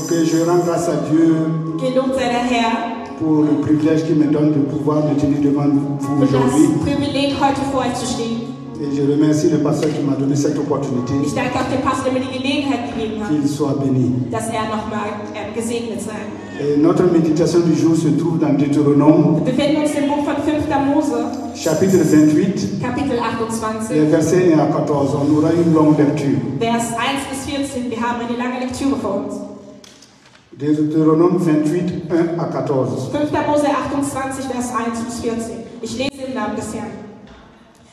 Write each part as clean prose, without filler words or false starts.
Ok, je rends grâce à Dieu Gelobt sei der Herr pour le privilège qu'il me donne de pouvoir me tenir devant vous für aujourd'hui. das Privileg, heute vor euch zu stehen. Et je remercie le pasteur qui m'a donné cette opportunité. Ich danke auch dem Pastor, der mir die Gelegenheit gegeben hat, Qu'il soit béni. dass nochmal gesegnet sei. Et notre méditation du jour se trouve dans Deutéronome, Wir befinden uns im Buch von 5. Mose, chapitre 28, Kapitel les 28, versets 1 à 14. On aura une longue lecture. Vers 1 bis 14. Wir haben eine lange Lektüre vor uns. Deutéronome 28, 1 à 14. 5. Mose 28, Vers 1 bis 14. Ich lese im Namen des Herrn.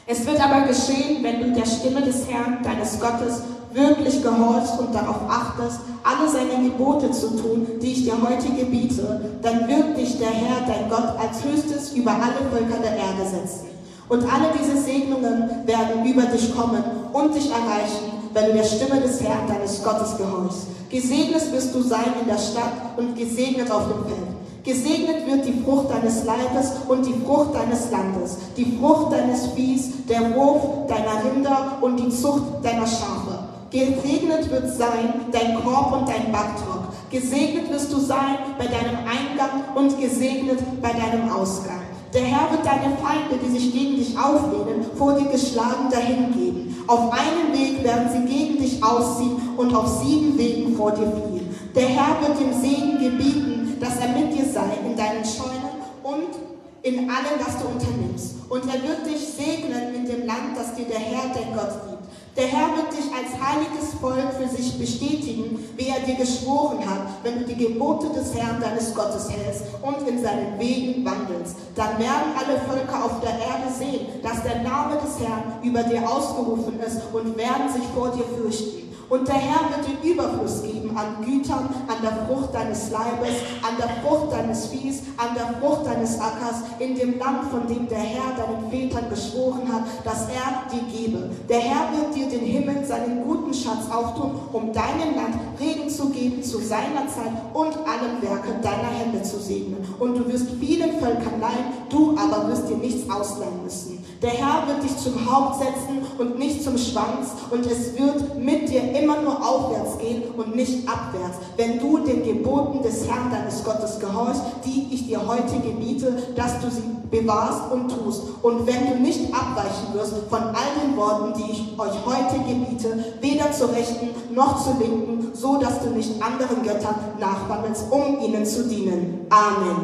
Es wird aber geschehen, wenn du der Stimme des Herrn, deines Gottes, wirklich gehorchst und darauf achtest, alle seine Gebote zu tun, die ich dir heute gebiete, dann wird dich der Herr, dein Gott, als Höchstes über alle Völker der Erde setzen. Und alle diese Segnungen werden über dich kommen und dich erreichen, wenn du der Stimme des Herrn, deines Gottes, gehorchst. Gesegnet wirst du sein in der Stadt und gesegnet auf dem Feld. Gesegnet wird die Frucht deines Leibes und die Frucht deines Landes, die Frucht deines Viehs, der Wurf deiner Rinder und die Zucht deiner Schafe. Gesegnet wird sein dein Korb und dein Backtrog. Gesegnet wirst du sein bei deinem Eingang und gesegnet bei deinem Ausgang. Der Herr wird deine Feinde, die sich gegen dich auflehnen, vor dir geschlagen dahingeben. Auf einen Weg werden sie gegen dich ausziehen und auf 7 Wegen vor dir fliehen. Der Herr wird dem Segen gebieten, dass er mit dir sei in deinen Scheunen und in allem, was du unternimmst. Und er wird dich segnen in dem Land, das dir der Herr, dein Gott, gibt. Der Herr wird dich als heiliges Volk für sich bestätigen, wie er dir geschworen hat, wenn du die Gebote des Herrn, deines Gottes, hältst und in seinen Wegen wandelst. Dann werden alle Völker auf der Erde sehen, dass der Name des Herrn über dir ausgerufen ist und werden sich vor dir fürchten. Und der Herr wird dir Überfluss geben an Gütern, an der Frucht deines Leibes, an der Frucht deines Viehs, an der Frucht deines Ackers, in dem Land, von dem der Herr deinen Vätern geschworen hat, dass er dir gebe. Der Herr wird dir den Himmel, seinen guten Schatz auftun, um deinem Land Regen zu geben zu seiner Zeit und allem Werke deiner Hände zu segnen. Und du wirst vielen Völkern leihen, du aber wirst dir nichts ausleihen müssen. Der Herr wird dich zum Haupt setzen und nicht zum Schwanz, und es wird mit dir immer nur aufwärts gehen und nicht abwärts, wenn du den Geboten des Herrn, deines Gottes, gehorchst, die ich dir heute gebiete, dass du sie bewahrst und tust. Und wenn du nicht abweichen wirst von all den Worten, die ich euch heute gebiete, weder zur Rechten noch zur Linken, so dass du nicht anderen Göttern nachwandelst, um ihnen zu dienen. Amen.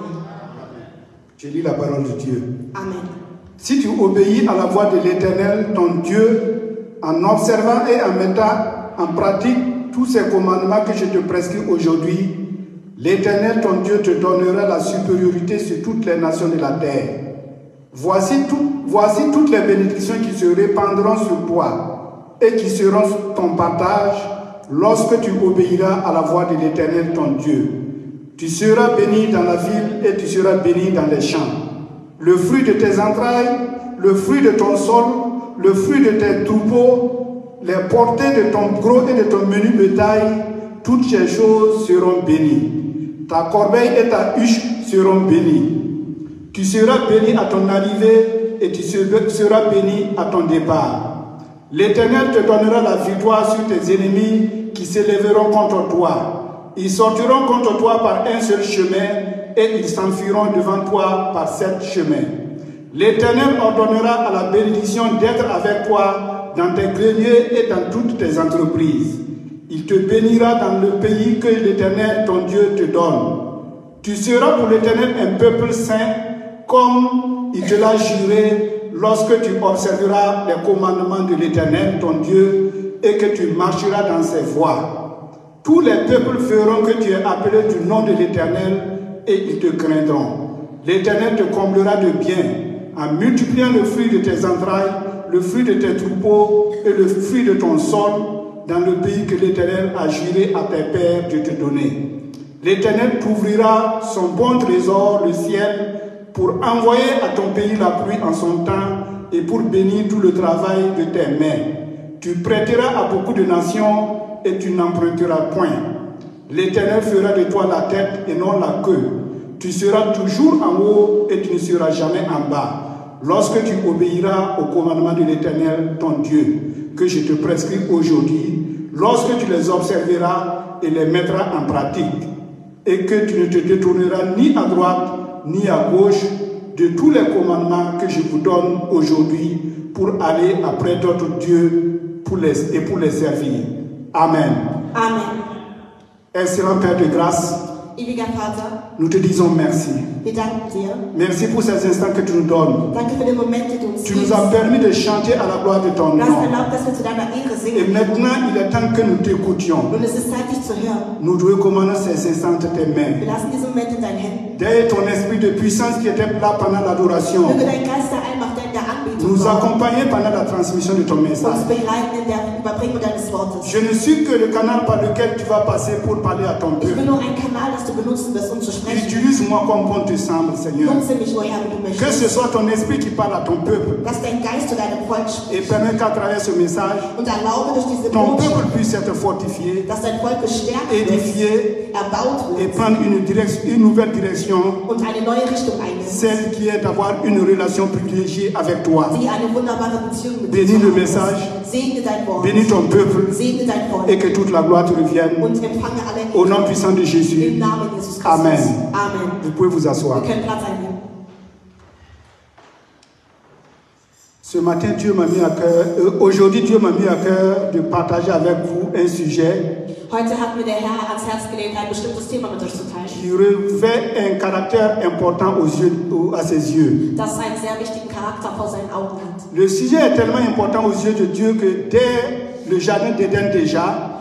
Je lis la parole de Dieu. Amen. Si tu obéis à la voix de l'Éternel, ton Dieu, en observant et en mettant en pratique tous ces commandements que je te prescris aujourd'hui, l'Éternel, ton Dieu, te donnera la supériorité sur toutes les nations de la terre. Voici toutes les bénédictions qui se répandront sur toi et qui seront ton partage lorsque tu obéiras à la voix de l'Éternel, ton Dieu. Tu seras béni dans la ville et tu seras béni dans les champs. Le fruit de tes entrailles, le fruit de ton sol, le fruit de tes troupeaux, les portées de ton gros et de ton menu bétail, toutes ces choses seront bénies. Ta corbeille et ta huche seront bénies. Tu seras béni à ton arrivée et tu seras béni à ton départ. L'Éternel te donnera la victoire sur tes ennemis qui s'élèveront contre toi. Ils sortiront contre toi par un seul chemin et ils s'enfuiront devant toi par 7 chemins. L'Éternel ordonnera à la bénédiction d'être avec toi dans tes greniers et dans toutes tes entreprises. Il te bénira dans le pays que l'Éternel, ton Dieu, te donne. Tu seras pour l'Éternel un peuple saint, comme il te l'a juré lorsque tu observeras les commandements de l'Éternel, ton Dieu, et que tu marcheras dans ses voies. Tous les peuples feront que tu es appelé du nom de l'Éternel, et ils te craindront. L'Éternel te comblera de bien en multipliant le fruit de tes entrailles, le fruit de tes troupeaux et le fruit de ton sol dans le pays que l'Éternel a juré à tes pères de te donner. L'Éternel t'ouvrira son bon trésor, le ciel, pour envoyer à ton pays la pluie en son temps et pour bénir tout le travail de tes mains. Tu prêteras à beaucoup de nations et tu n'emprunteras point. L'Éternel fera de toi la tête et non la queue. Tu seras toujours en haut et tu ne seras jamais en bas. Lorsque tu obéiras au commandement de l'Éternel, ton Dieu, que je te prescris aujourd'hui, lorsque tu les observeras et les mettras en pratique, et que tu ne te détourneras ni à droite ni à gauche de tous les commandements que je vous donne aujourd'hui pour aller après d'autres dieux pour les servir. Amen. Amen. Excellent Père de grâce, Ewiger Vater, nous te disons merci. wir danken dir. Merci pour ces instants que tu nous donnes. Danke für den Moment, den du uns Tu nous gibst. as permis de chanter à la gloire de ton Du hast nom. erlaubt, dass wir zu deiner Ehre Et singen. maintenant, il est temps que nous t'écoutions. Und es ist Zeit, dich zu hören. Nous recommandons ces instants entre tes mains. Wir lassen diesen Moment in deinen Händen. Dès ton esprit de puissance qui était là pendant l'adoration, Möge dein Geist der Allmacht in der Anbetung nous sein. accompagner pendant la transmission de ton message. Uns begleiten in der Überbringung deines Wortes. Je ne suis que le canal par lequel tu vas passer pour parler à ton Ich bin peuple. nur ein Kanal, das du benutzen wirst, um zu sprechen. Utilise-moi comme bon te semble, Seigneur. Nutze mich, woher du Que ce möchtest. soit ton esprit qui parle à ton peuple Lass dein Geist zu deinem Volk et sprechen. permets qu'à travers ce message, Und erlaube durch diese ton Botschaft, peuple puisse être fortifié, dass dein Volk gestärkt wird, édifié erbaut et wird prendre une nouvelle direction, und eine neue Richtung einnimmt. celle qui est d'avoir une relation privilégiée avec toi. Die eine wunderbare Beziehung mit dir Bénis zu le haben. message, Segne dein Wort. bénis ton peuple Segne dein Volk. et que toute la gloire te revienne. Und empfange alle Au nom Ehre puissant de im Jésus. Namen Jesus Christus. Amen. Amen. Vous pouvez vous Wir asseoir. können Platz einnehmen. Ce matin, Dieu m'a mis à cœur, aujourd'hui, Dieu m'a mis à cœur de partager avec vous un sujet Heute hat mir der Herr ans Herz gelegt, ein bestimmtes Thema mit euch zu teilen. qui revêt un caractère important à ses yeux. Das einen sehr wichtigen Charakter vor seinen Augen hat. Le sujet est tellement important aux yeux de Dieu que dès le jardin d'Éden déjà,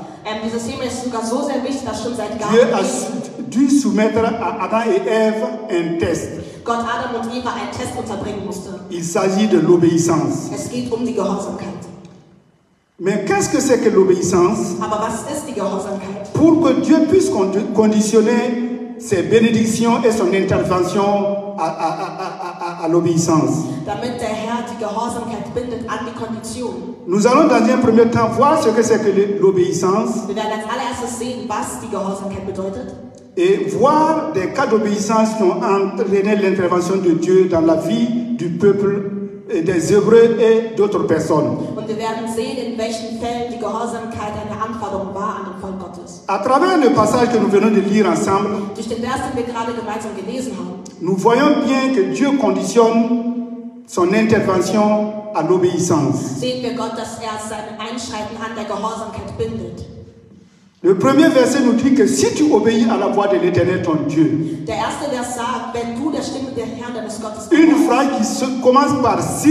Dieses Thema ist sogar so sehr wichtig, dass schon seit Dieu a Garten dû soumettre à Adam et Ève un test. Gott Adam und Eva einen Test unterbringen musste. Il s'agit de l'obéissance. Es geht um die Gehorsamkeit. Mais qu'est-ce que c'est que l'obéissance? Aber was ist die Gehorsamkeit? Pour que Dieu puisse conditionner ses bénédictions et son intervention à l'obéissance. Damit der Herr die Gehorsamkeit bindet an die Kondition. Nous allons dans un premier temps voir ce que c'est que l'obéissance Wir werden als allererstes sehen, was die Gehorsamkeit bedeutet. et voir des cas d'obéissance qui ont entraîné l'intervention de Dieu dans la vie du peuple et des Hébreux et d'autres personnes. Und wir werden sehen, in welchen Fällen die Gehorsamkeit eine Anforderung war an den Volk Gottes. À travers le passage que nous venons de lire ensemble, Durch den Vers, den wir gerade gemeinsam gelesen haben, nous voyons bien que Dieu conditionne son intervention à l'obéissance. sehen wir Gott, dass er sein Einschreiten an der Gehorsamkeit bindet. Le premier verset nous dit que si tu obéis à la voix de l'Éternel ton Dieu, Der erste Vers sagt, wenn du der Stimme des Herrn deines Gottes une gehorchst, phrase qui commence par si,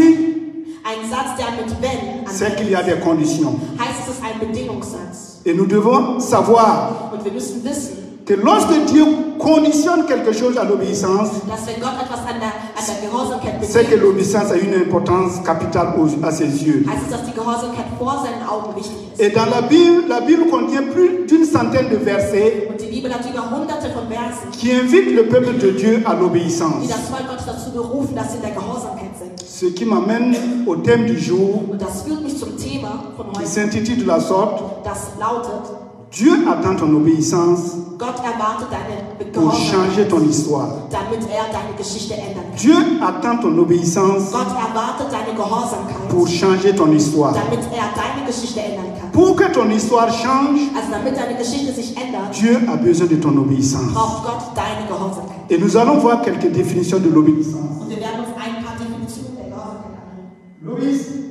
ein Satz, der mit wenn c'est qu'il y a anfängt, des conditions. heißt es ist ein Bedingungssatz. Et nous devons savoir Und wir müssen wissen, que lorsque Dieu conditionne quelque chose à l'obéissance, dass wenn Gott etwas an der Gehorsamkeit c'est que bedingt, l'obéissance a une importance capitale à ses yeux. heißt es, dass die Gehorsamkeit vor seinen Augen wichtig ist. Et dans la Bible contient plus d'une centaine de versets Und die Bibel hat über hunderte von Versen, qui invitent le peuple de Dieu à die l'obéissance. das Volk Gottes dazu berufen, dass sie in der Gehorsamkeit sind. Ce qui m'amène au thème du jour, Und das führt mich zum Thema von qui heute, s'intitule de la sorte, das lautet, Dieu attend ton obéissance Gott erwartet deine pour changer Gehorsamkeit, ton histoire. damit er deine Geschichte ändern kann. Dieu attend ton obéissance Gott erwartet deine Gehorsamkeit, pour changer ton histoire. damit er deine Geschichte ändern kann. Pour que ton histoire change, Also damit deine Geschichte sich ändert, Dieu a besoin de ton obéissance. braucht Gott deine Gehorsamkeit. Et nous allons voir quelques définitions de l'obéissance. Und wir werden uns ein paar Definitionen der Gehorsamkeit anschauen.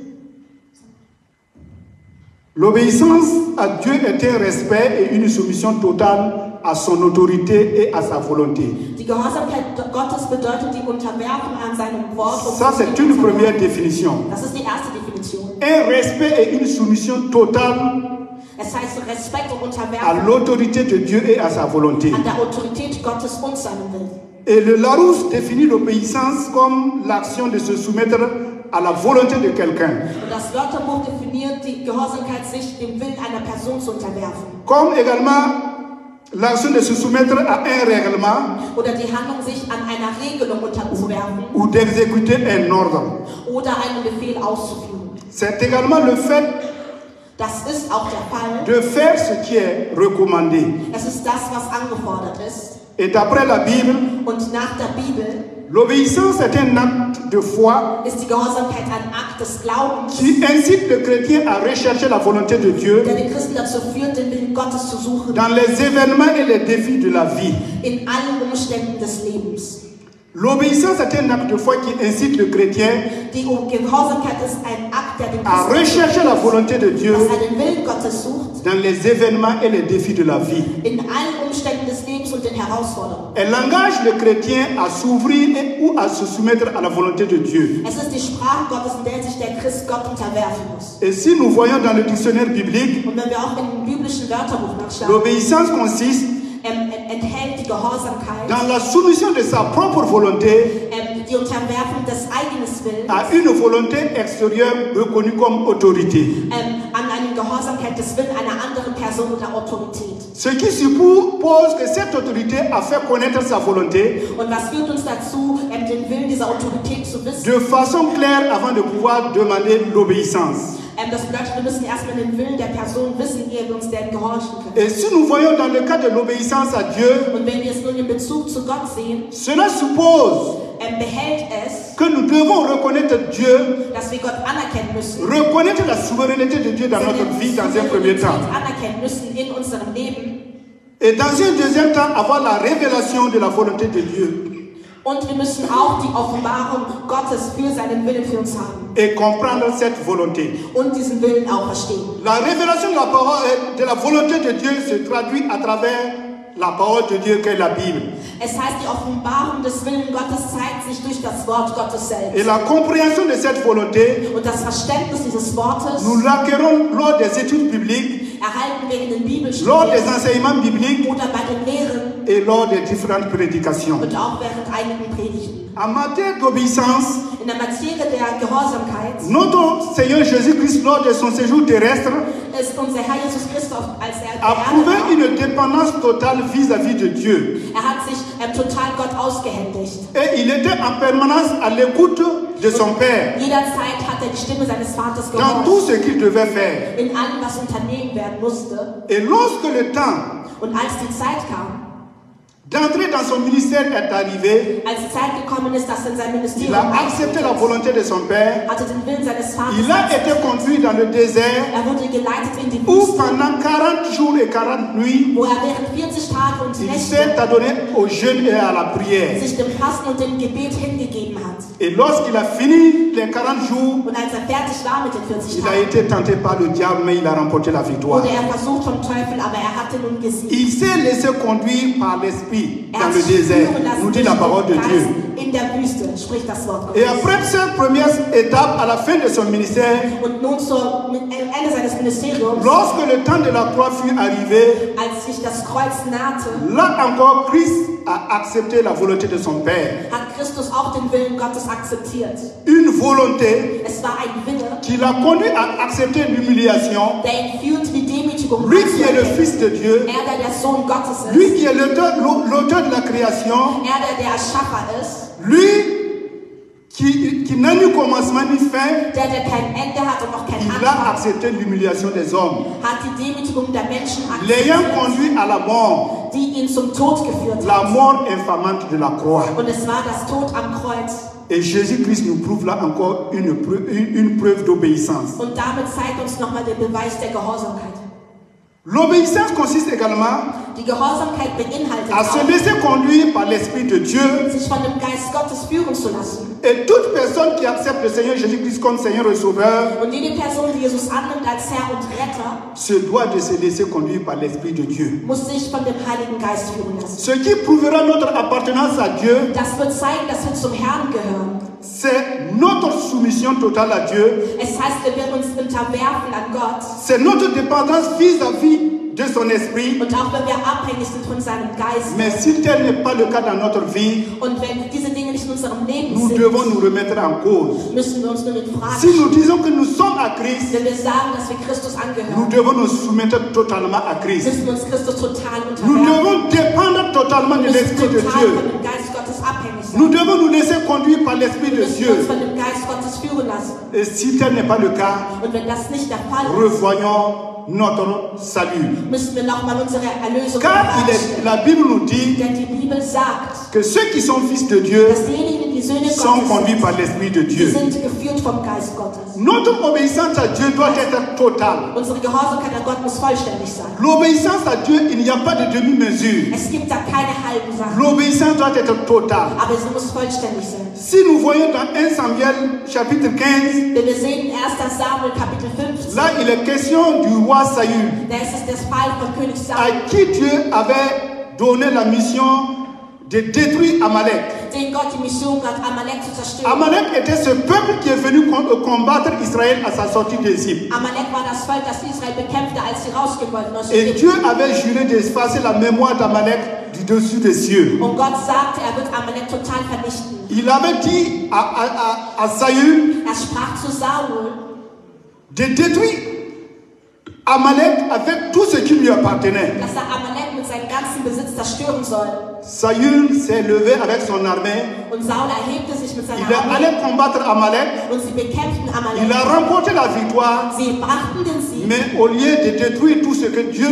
L'obéissance à Dieu est un respect et une soumission totale à son autorité et à sa volonté. Die Gehorsamkeit Gottes bedeutet die Unterwerfung an seinem Wort. Und Ça, c'est une première définition. Das ist die erste Definition. Un respect et une soumission totale Es heißt Respekt und à Unterwerfung l'autorité de Dieu et à sa volonté. an der Autorität Gottes und seinem Willen. Et le Larousse définit l'obéissance comme l'action de se soumettre à la volonté de quelqu'un. Und das Wörterbuch definiert die Gehorsamkeit, sich dem Willen einer Person zu unterwerfen. Comme également l'action de se soumettre à un règlement Oder die Handlung, sich an einer Regelung unterzuwerfen ou d'exécuter un ordre. oder einen Befehl auszuführen. C'est également le fait Das ist auch der Fall. de faire ce qui est recommandé. Es ist das, was angefordert ist. Et d'après la Bible, Und nach der Bibel l'obéissance est un acte de foi ist die Gehorsamkeit ein Akt des Glaubens, qui incite le chrétien à rechercher la volonté de Dieu der den Christen dazu führt, den Willen Gottes zu suchen, dans les événements et les défis de la vie. in allen Umständen des Lebens. L'obéissance est un acte de foi qui incite le chrétien Die Gehorsamkeit ist ein Akt, der den à Christen rechercher la volonté de Dieu dass er den Willen Gottes sucht, dans les événements et les défis de la vie. in allen Umständen des Lebens und den Herausforderungen. Elle engage le chrétien à s'ouvrir ou à se soumettre à la volonté de Dieu. Es ist die Sprache Gottes, in der sich der Christ Gott unterwerfen muss. Et si nous voyons dans le dictionnaire biblique, Und wenn wir auch im biblischen Wörterbuch nachschauen, l'obéissance consiste enthält die Gehorsamkeit, dans la soumission de sa propre volonté die Unterwerfung des eigenen Willens, à une volonté extérieure reconnue comme autorité. an eine Gehorsamkeit des Willens einer anderen Person oder Autorität. Ce qui suppose que cette autorité a fait connaître sa volonté Und was führt uns dazu, den Willen dieser Autorität zu wissen? de façon claire avant de pouvoir demander l'obéissance. Das bedeutet, wir müssen erstmal den Willen der Person wissen, ehe wir uns deren gehorchen können. Et si nous voyons dans le cas de l'obéissance à Dieu, Und wenn wir es nun in Bezug zu Gott sehen, cela suppose behält es, que nous devons reconnaître Dieu, dass wir Gott anerkennen müssen, reconnaître la souveraineté de Dieu dans notre vie dans un premier temps. anerkennen müssen in unserem Leben. Et dans un deuxième temps, avoir la révélation de la volonté de Dieu. Und wir müssen auch die Offenbarung Gottes für seinen Willen für uns haben. Et comprendre cette volonté. Und diesen Willen auch verstehen. La révélation de la parole, de la volonté de Dieu se traduit à travers la parole de Dieu qu'est la Bible. Es heißt, die Offenbarung des Willens Gottes zeigt sich durch das Wort Gottes selbst. Et la compréhension de cette volonté, Und das Verständnis dieses Wortes nous l'acquérons lors des études bibliques, erhalten wir in den Bibelstudien lors des enseignements bibliques oder bei den Lehren et lors des différentes prédications. und auch während einigen Predigten. En matière d'obéissance, In der Materie der Gehorsamkeit notre Seigneur Jésus-Christ, lors de son séjour terrestre, ist unser Herr Jesus Christus, als er a auf der prouvé Erde war, une dépendance totale vis-à-vis de Dieu. er hat sich total Gott ausgehändigt. Et il était en permanence à l'écoute de son Père Jederzeit hat er die Stimme seines Vaters dans tout gehört, ce qu'il devait faire. in allem, was unternehmen werden musste. Et lorsque le temps Und als die Zeit kam, d'entrer dans son ministère est arrivé, als die Zeit gekommen ist, dass er in sein il Ministerium a accepté la volonté de son Père. hatte den Willen seines Vaters. Il a été conduit dans le désert Er wurde geleitet in die où Wüste, pendant 40 jours et 40 nuits, wo er während 40 Tage und il Nächte s'est adonné au jeûne et à la prière. sich dem Fasten und dem Gebet hingegeben hat. Et lorsqu'il a fini les 40 jours, Und als er fertig war mit den 40 il a Tagen, été tenté par le diable, mais il a remporté la victoire. wurde er versucht vom Teufel, aber er hatte nun gesiegt. Il s'est laissé conduire par l'Esprit Er dans hat le sich désert, führen lassen nous dit durch la parole de den Dieu. Geist in der Wüste, spricht das Wort Et Gottes. après cette première étape, à la fin de son ministère, Und nun zum Ende seines Ministeriums, lorsque le temps de la croix fut arrivé, als sich das Kreuz nahte, là encore, Christ a accepté la volonté de son Père. hat Christus auch den Willen Gottes akzeptiert. Une volonté Es war ein Wille, qui l'a conduit à accepter l'humiliation. der ihn führt, die Demütigung Lui qui est le anzuerkennen. Fils de Dieu, Er, der Sohn Gottes ist, lui qui est l'auteur de la création, er, der Erschaffer ist, lui qui n'a ni commencement ni fin, der kein Ende hat und auch kein il a Anfang, accepté l'humiliation des hommes, hat die Demütigung der Menschen l'ayant akzeptiert, conduit à la mort, die ihn zum Tod geführt la hat. mort infamante de la croix. Und es war das Tod am Kreuz. Et Jésus-Christ nous prouve là encore une preuve d'obéissance. Und damit zeigt uns nochmal den Beweis der Gehorsamkeit. L'obéissance consiste également Die Gehorsamkeit beinhaltet à se auch, laisser conduire par l'Esprit de Dieu. sich von dem Geist Gottes führen zu lassen. Et toute personne qui accepte le Seigneur Jésus-Christ comme Seigneur et Sauveur Und jede Person, die Jesus annimmt als Herr und Retter, se doit de se laisser conduire par l'Esprit de Dieu. muss sich von dem Heiligen Geist führen lassen. Ce qui prouvera notre appartenance à Dieu, Das wird zeigen, dass wir zum Herrn gehören. c'est notre soumission totale à Dieu. Es heißt, wir werden uns unterwerfen an Gott. C'est notre dépendance vis-à-vis de son esprit. Und auch wenn wir abhängig sind von seinem Geist. Mais si tel n'est pas le cas dans notre vie, Und wenn diese Dinge nicht in unserem Leben nous sind, devons nous remettre en cause. müssen wir uns nur in Frage Si nous stellen. disons que nous sommes à Christ, Wenn wir sagen, dass wir Christus nous angehören, devons nous soumettre totalement à Christ. müssen wir uns Christus total Nous unterwerfen. devons dépendre totalement de Wir müssen l'Esprit de total Dieu. von dem Geist Gottes abhängig sein. sein. Nous devons nous laisser conduire par l'Esprit Wir de müssen Dieu. uns von dem Geist Gottes führen lassen. Et si tel n'est pas le cas, Und wenn das nicht der Fall ist, revoyons notre salut. müssen wir nochmal unsere Erlösung Car erreichen. la Bible nous dit Denn die Bibel sagt, que ceux qui sont fils de Dieu dass diejenigen, die Söhne sont Gottes conduits sind, par l'Esprit de die Dieu. sind geführt vom Geist Gottes. Notre obéissance à Dieu doit être totale. Unsere Gehorsamkeit an Gott muss vollständig sein. L'obéissance à Dieu, il n'y a pas de demi-mesure. Es gibt da keine halben Sachen. L'obéissance doit être totale. Aber sie muss vollständig sein. Si nous voyons dans 1 Samuel chapitre 15, Denn wir sehen in 1. Samuel Kapitel 15, là il est question du roi Saül, da ist es der Fall von König Saul, à qui Dieu avait donné la mission de détruire Amalek. den Gott die Mission hat, Amalek zu zerstören. Amalek était ce peuple qui est venu combattre Israël à sa sortie d'Égypte. Amalek war das Volk, das Israel bekämpfte, als sie rausgehen wollten aus Et Ägypten. Dieu avait juré d'effacer la mémoire d'Amalek du dessus des cieux. Und Gott sagte, er wird Amalek total vernichten. Il avait dit à Saül Er sprach zu Saul, de détruire Amalek avec tout ce qui lui appartenait. dass er Amalek mit seinem ganzen Besitz zerstören soll. Saül s'est levé avec son armée. Und Saul erhebte sich mit seiner Il est Armee allé combattre Amalek. und sie bekämpften Il Amalek. a remporté la victoire. Sie brachten den Sieg, Mais au lieu de détruire tout ce que Dieu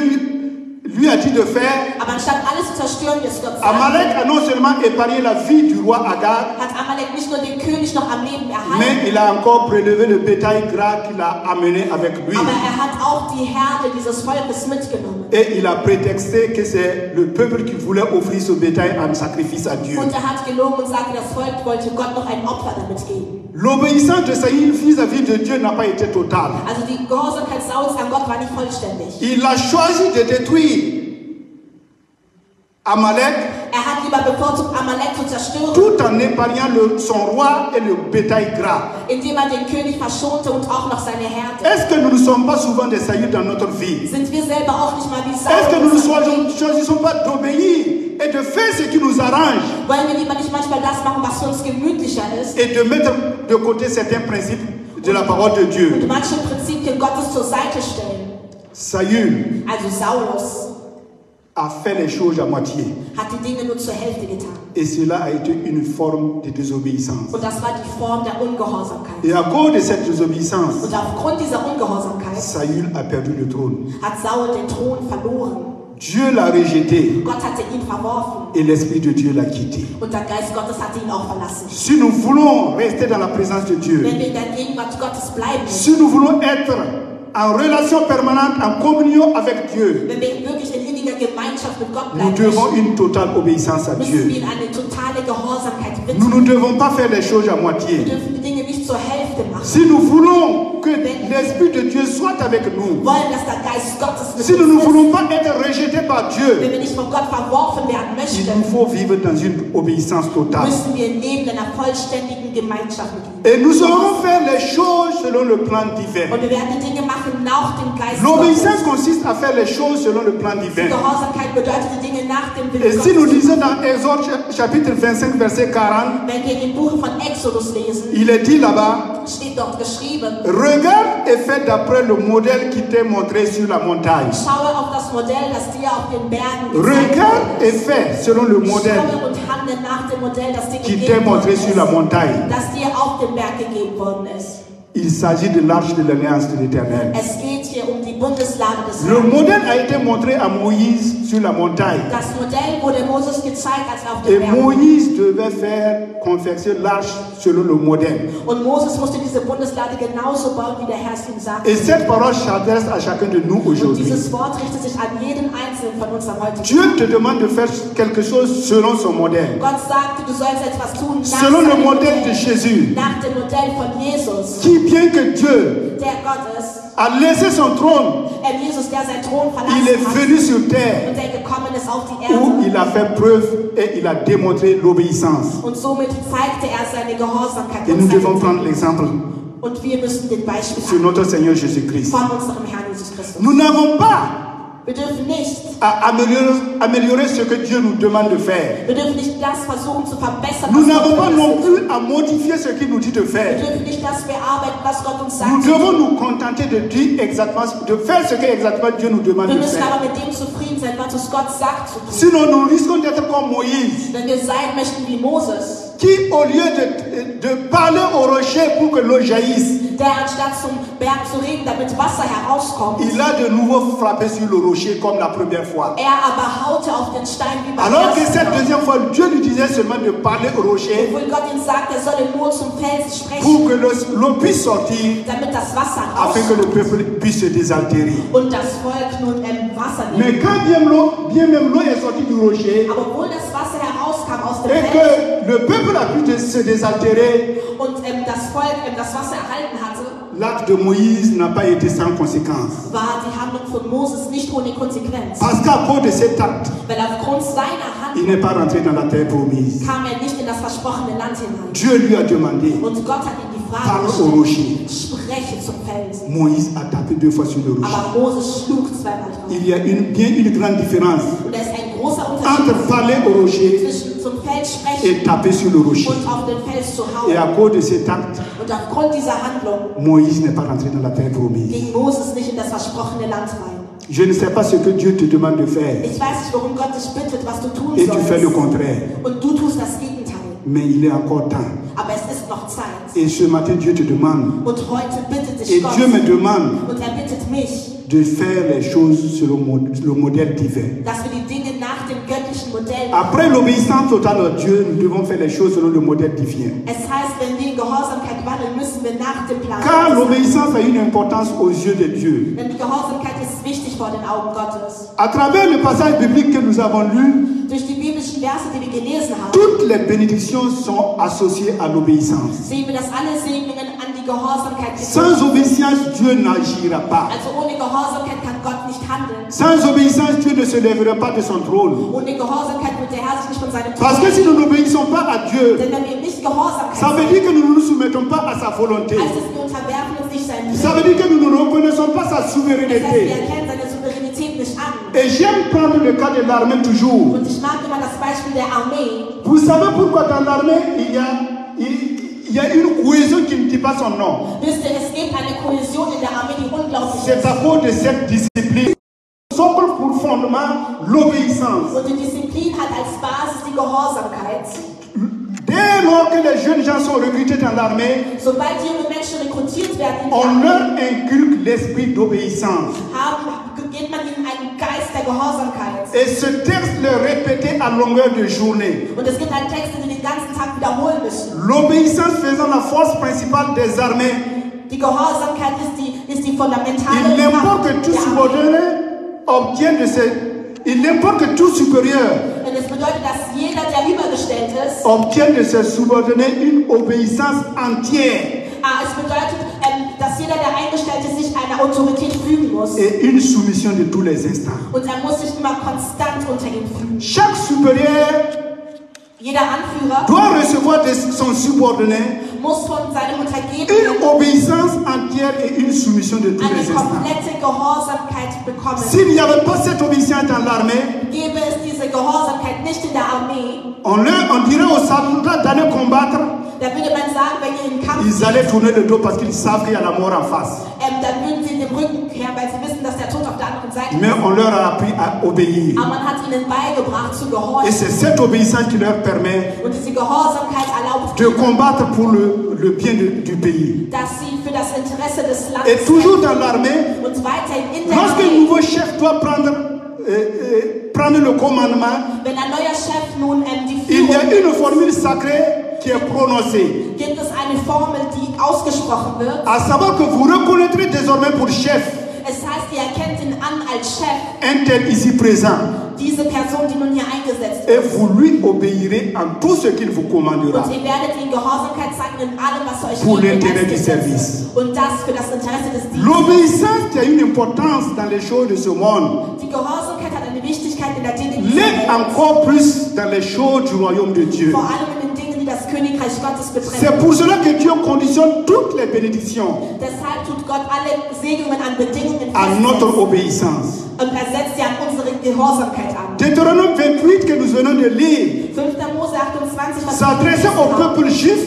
lui a dit de faire, aber anstatt alles zu zerstören, wie es Gott sagt, Amalek a non seulement épargné la vie du roi Agag, hat Amalek nicht nur den König noch am Leben erhalten, mais il a encore prélevé le bétail gras qu'il a amené avec lui. aber er hat auch die Herde dieses Volkes mitgenommen. Et il a prétexté que c'est le peuple qui voulait offrir ce bétail en sacrifice à Dieu. Und er hat gelogen und sagte, das Volk wollte Gott noch ein Opfer damit geben. L'obéissance de Saül vis-à-vis de Dieu n'a pas été totale. Also die Gehorsamkeit Sauls an Gott war nicht vollständig. Il a choisi de détruire Amalek Er hat lieber bevorzugt, Amalek zu zerstören, tout en épargnant son roi et le bétail gras. indem er den König verschonte und auch noch seine Herde. Est-ce que nous ne sommes pas souvent des Saül dans notre vie? Sind wir selber auch nicht mal wie Est-ce que Saul? nous ne choisissons pas d'obéir et de faire ce qui nous arrange Wollen wir lieber nicht manchmal das machen, was für uns gemütlicher ist et de mettre de côté certains principes de la parole de Dieu? und manche Prinzipien Gottes zur Seite stellen? Saül Also Saulus a fait les choses à moitié hat die Dinge nur zur Hälfte getan. et cela a été une forme de désobéissance. Und das war die Form der Ungehorsamkeit. Et à cause de cette désobéissance, Und aufgrund dieser Ungehorsamkeit Saül a perdu le trône. hat Saul den Thron verloren. Dieu l'a rejeté Gott hatte ihn verworfen et l'Esprit de Dieu l'a quitté. und der Geist Gottes hatte ihn auch verlassen. Si nous voulons rester dans la présence de Dieu, Wenn wir in der Gegenwart Gottes bleiben, si nous voulons être en relation permanente, en communion avec Dieu, wenn wir wirklich in inniger Gemeinschaft mit Gott nous bleiben devons möchten, une totale obéissance à müssen Dieu. wir in eine totale Gehorsamkeit Nous widmen. ne devons pas faire les choses à Wir moitié. dürfen die Dinge nicht zur Hälfte machen. Si nous voulons que l'Esprit de Dieu soit avec nous, Wollen, dass der Geist Gottes mit si nous ne uns voulons ist, pas être rejetés par wenn Dieu, wir nicht von Gott verworfen werden il möchten, nous faut vivre dans une obéissance totale. müssen wir leben in einer vollständigen Gemeinschaft mit ihm. Et nous saurons faire les choses selon le plan divin. Und wir werden die Dinge machen nach dem Geist L'obéissance Gottes. consiste à faire les choses selon le plan divin. Gehorsamkeit bedeutet die Dinge nach dem Et Willen si nous Gottes. lisons dans Exode chapitre 25, verset 40, Wenn wir im Buch von Exodus lesen, il est dit là-bas, steht dort geschrieben, regarde et fais d'après le modèle qui t'est montré sur la montagne. schaue auf das Modell, das dir auf den Bergen gezeigt Regarde et worden ist. fais selon le modèle Schaue und handle nach dem Modell, das dir qui t'est gegeben worden montré sur la ist. montagne. Das dir auf dem Berg gegeben worden ist. Il s'agit de l'arche de l'alliance de l'Éternel. Es geht hier um die Bundeslade des Le Herrn. modèle a été montré à Moïse sur la montagne. Das Modell wurde Moses gezeigt, als er auf Et dem Berg war. Moïse devait faire confectionner l'arche selon le modèle. Und Moses musste diese Bundeslade genauso bauen, wie der Herr es ihm sagte. Et cette parole s'adresse à chacun de nous Und aujourd'hui. dieses Wort richtet sich an jeden Einzelnen von uns am heutigen Tag. Dieu te demande de faire quelque chose selon son modèle. Gott sagte, du sollst etwas tun nach Selon le seinem modèle de Modell, Jésus, nach dem Modell von Jesus, qui bien que Dieu der Gott ist. a laissé son trône, Jesus, der seinen Thron il est verlassen venu hat sur terre und der gekommen ist auf die où Erde. il a fait preuve et il a démontré l'obéissance. Und somit zeigte er seine Gehorsamkeit. Et nous Und devons seinen prendre l'exemple Und wir müssen den Beispiel sur notre Seigneur Jésus-Christ. von unserem Herrn Jesus Christus. Nous n'avons pas Wir dürfen nicht, à améliorer ce que Dieu nous demande de faire. wir dürfen nicht das versuchen zu verbessern, Nous was n'avons Gott pas will, non dass wir plus à modifier ce qu'il nous dit de Wir faire. dürfen nicht das bearbeiten, was Gott uns sagt. Nous devons nous contenter de dire exactement, de faire ce que exactement Dieu nous demande Wir de müssen faire. aber mit dem zufrieden sein, was uns Gott sagt zu tun. Sinon, nous risquons d'être comme Moïse, Wenn wir sein möchten wie Moses, qui, au lieu de parler au rocher pour que l'eau jaillisse, der anstatt zum Berg zu reden, damit Wasser herauskommt, il a de nouveau frappé sur le rocher comme la première fois. aber haute auf den Stein wie beim Alors que ersten cette Mal. deuxième fois, Dieu lui disait seulement de parler au rocher Obwohl Gott ihm sagt, er solle nur zum Felsen sprechen, pour que l'eau puisse sortir, damit das Wasser afin que le rauskommt peuple puisse se désaltérer. und das Volk nun Wasser nimmt. Mais quand bien même l'eau est sortie du rocher Aber obwohl das Wasser herauskam aus dem et Felsen que le peuple a pu se désaltérer, und das Volk das Wasser erhalten hatte, l'acte de Moïse n'a pas été sans conséquence. war die Handlung von Moses nicht ohne Konsequenz. Parce qu'à cause de cet acte, Weil aufgrund seiner il Handlung n'est pas rentré dans la terre promise. kam nicht in das versprochene Land hinein. Dieu lui a demandé, Und Gott hat ihm die Frage parle au gestellt, rocher. spreche zum Felsen. Moïse a tapé 2 fois sur le rocher. Aber Moses schlug zweimal drauf. Il y a bien une grande différence Und da ist ein großer Unterschied entre parler au rocher zwischen zum Fels sprechen et taper sur le rocher. und auf den Fels zu Et à hauen. cause de cet acte, Und aufgrund dieser Handlung Moïse n'est pas rentré dans la terre promise. ging Moses nicht in das versprochene Land rein. Je ne sais pas ce que Dieu te demande de faire. Ich weiß nicht, warum Gott dich bittet, was du tun Et tu fais le sollst. contraire. Und du tust das Gegenteil. Mais il est encore temps. Aber es ist noch Zeit. Et ce matin, Dieu te demande. Und heute bittet Et dich Gott. Dieu me demande Und er bittet mich, de faire les choses selon le modèle divin. dass wir die Dinge nach dem göttlichen Modell machen. Après l'obéissance totale à Dieu, nous devons faire les choses selon le modèle divin. Es heißt, wenn wir in Gehorsamkeit wandeln, müssen wir nach dem Plan. Car Gottes. l'obéissance a une importance aux yeux de Dieu. Denn die Gehorsamkeit ist wichtig vor den Augen Gottes. À travers le passage biblique que nous avons lu, Durch die biblischen Verse, die wir gelesen haben, toutes les bénédictions sont associées à l'obéissance. sehen wir, dass alle Segnungen an die Gehorsamkeit Sans gebunden sind. obéissance, Dieu n'agira pas. Also ohne Gehorsamkeit kann Gott nicht handeln. Sans obéissance, Dieu ne se lèvera pas de son trône. Ohne Gehorsamkeit wird der Herr sich nicht von seinem Parce que Thron si nous n'obéissons pas à Dieu, Denn wenn wir nicht Gehorsamkeit ça veut dire que nous ne nous soumettons pas à sa volonté. heißt es, wir unterwerfen uns nicht seinem Ça Willen. veut dire que nous ne reconnaissons pas sa Das heißt, wir souveraineté. erkennen seine Souveränität nicht an. Et j'aime prendre le cas de l'armée toujours. Und ich mag immer das Beispiel der Armee. Vous savez pourquoi dans l'armée, il y a une cohésion qui ne dit pas son nom. Wisst ihr, es gibt eine Kohäsion in der Armee, die unglaublich C'est ist. à cause de cette discipline. Socle pour fondement l'obéissance. Und die Disziplin hat als Basis die Gehorsamkeit. Dès lors que les jeunes gens sont recrutés dans l'armée, Sobald junge Menschen rekrutiert werden in die on Armee, leur inculque l'esprit d'obéissance. gibt man ihnen einen Geist der Gehorsamkeit. Et ce texte le répétait à longueur de journée. Und es gibt einen Text, den wir den ganzen Tag wiederholen müssen. L'obéissance faisant la force principale des armées. Die Gehorsamkeit ist die fundamentale Il importe que tout der Armee. subordonné obtienne de ses... Il importe que tout supérieur Und es bedeutet, dass jeder, der übergestellt ist, obtienne de ses subordonnés une obéissance entière es bedeutet, dass jeder, der eingestellt ist, sich einer Autorität fügen muss. et une soumission de tous les instants. Und er muss sich immer konstant unter ihm fügen. Chaque supérieur Jeder Anführer doit recevoir de son subordonné muss von seinem une Untergebenen obéissance entière et une soumission de tous eine les instants. komplette Gehorsamkeit bekommen. S'il n'y avait pas cette obéissance dans l'armée, Gäbe es diese Gehorsamkeit nicht in der Armee, on dirait aux soldats d'aller combattre, da würde man sagen, wenn ihr in Kampf ils allaient tourner le dos parce qu'ils savent qu'il y a la mort en face. dann würden sie den Rücken kehren, weil sie wissen, dass der Tod auf der anderen Seite Mais ist. on leur a appris à obéir. Aber man hat ihnen beigebracht zu Et gehorchen. c'est cette obéissance qui leur permet Und diese Gehorsamkeit erlaubt de combattre pour le bien du pays. dass sie für das Interesse des Landes Et toujours dans l'armée, und weiterhin in der lorsqu'un Armee, nouveau chef doit prendre le commandement, wenn ein neuer Chef nun die il y a Führung une formule sacrée qui est prononcée. gibt es eine Formel, die ausgesprochen wird. À savoir que vous reconnaîtrez désormais pour chef Es heißt, ihr erkennt ihn an als Chef, un tel ici présent. diese Person, die nun hier eingesetzt Et ist. vous lui obéirez en tout ce qu'il vous commandera. Und ihr werdet ihm Gehorsamkeit zeigen in allem, was euch Pour dient, l'intérêt du als service. Gesetz. Und das für das Interesse des Dienstes. L'obéissance qui a une importance dans les choses de ce monde, Die Gehorsamkeit hat eine Wichtigkeit in der Dinge l'est encore plus dans les choses du royaume de Dieu. vor allem in den Dingen, die das Königreich Gottes betreffen. C'est pour cela que Dieu conditionne toutes les bénédictions Deshalb tut Gott alle Segnungen an Bedingungen à notre festsetzen. obéissance. Und er setzt sie an unsere Gehorsamkeit an. Deutéronome 28 que nous venons de lire 5. Mose 28, was wir s'adressait gelesen au haben, peuple juif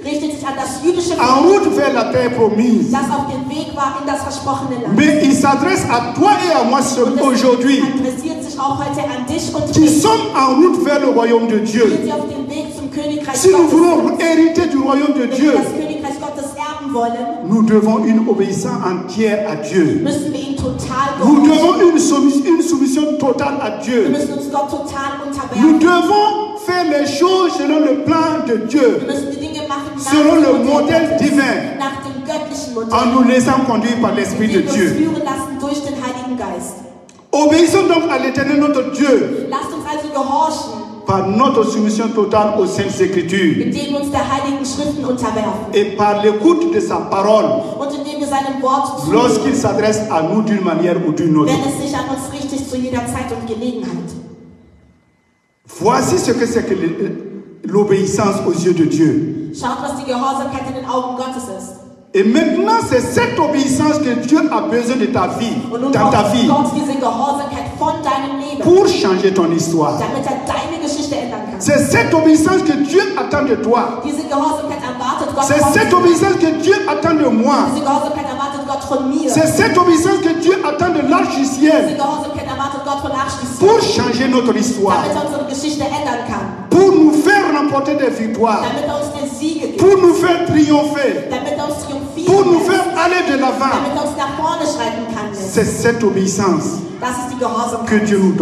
richtet sich an das jüdische en Volk, route vers la terre promise. das auf dem Weg war in das versprochene Land. Mais il s'adresse à toi et à moi Und es aujourd'hui adressiert sich auch heute an dich und qui mich. sommes en route vers le royaume de Sind Dieu. sie auf dem Weg zum Königreich Si nous Gottes voulons sind, hériter du royaume de wenn wir Dieu, das Königreich Gottes erben wollen, nous devons une obéissance entière à Dieu. müssen wir ihm total Nous gehorchen. devons une soumission totale à Wir Dieu. müssen uns Gott total Nous unterwerfen. devons faire les choses selon le plan de Wir Dieu, müssen die Dinge machen nach selon le dem modèle Gottes, divin, nach dem göttlichen en nous Modell, laissant conduire par l'Esprit de indem wir uns Dieu. führen lassen durch den Heiligen Geist. Obéissons donc à l'Éternel notre Dieu Lasst uns also gehorchen, par notre soumission totale aux Saintes Écritures indem wir uns der Heiligen Schriften unterwerfen et par l'écoute de sa parole und indem wir seinem Wort zuhören, lorsqu'il s'adresse à nous d'une manière ou d'une autre. wenn es sich an uns richtet zu jeder Zeit und Gelegenheit. Voici ce que c'est que l'obéissance aux yeux de Dieu. Schaut, was die Gehorsamkeit in den Augen Gottes ist. Et maintenant, c'est cette obéissance que Dieu a besoin de ta vie, Und nun dans ta braucht vie, Gott diese Gehorsamkeit von deinem Leben, pour changer ton histoire. damit deine Geschichte ändern kann. C'est cette obéissance que Dieu attend de toi. Diese Gehorsamkeit erwartet Gott C'est von cette dir. obéissance que Dieu attend de moi. Diese Gehorsamkeit erwartet Gott von mir. C'est cette obéissance que Dieu attend de l'arche du Diese ciel Gehorsamkeit erwartet Gott von Arsch des pour changer notre histoire, damit er unsere Geschichte ändern kann, pour nous faire remporter des victoires, damit er uns den Siege gibt, pour nous faire triompher, damit er uns triumphieren pour nous lässt, faire aller de l'avant. damit er uns nach vorne schreiten kann. C'est cette obéissance Das ist die que Gehorsamkeit, Dieu nous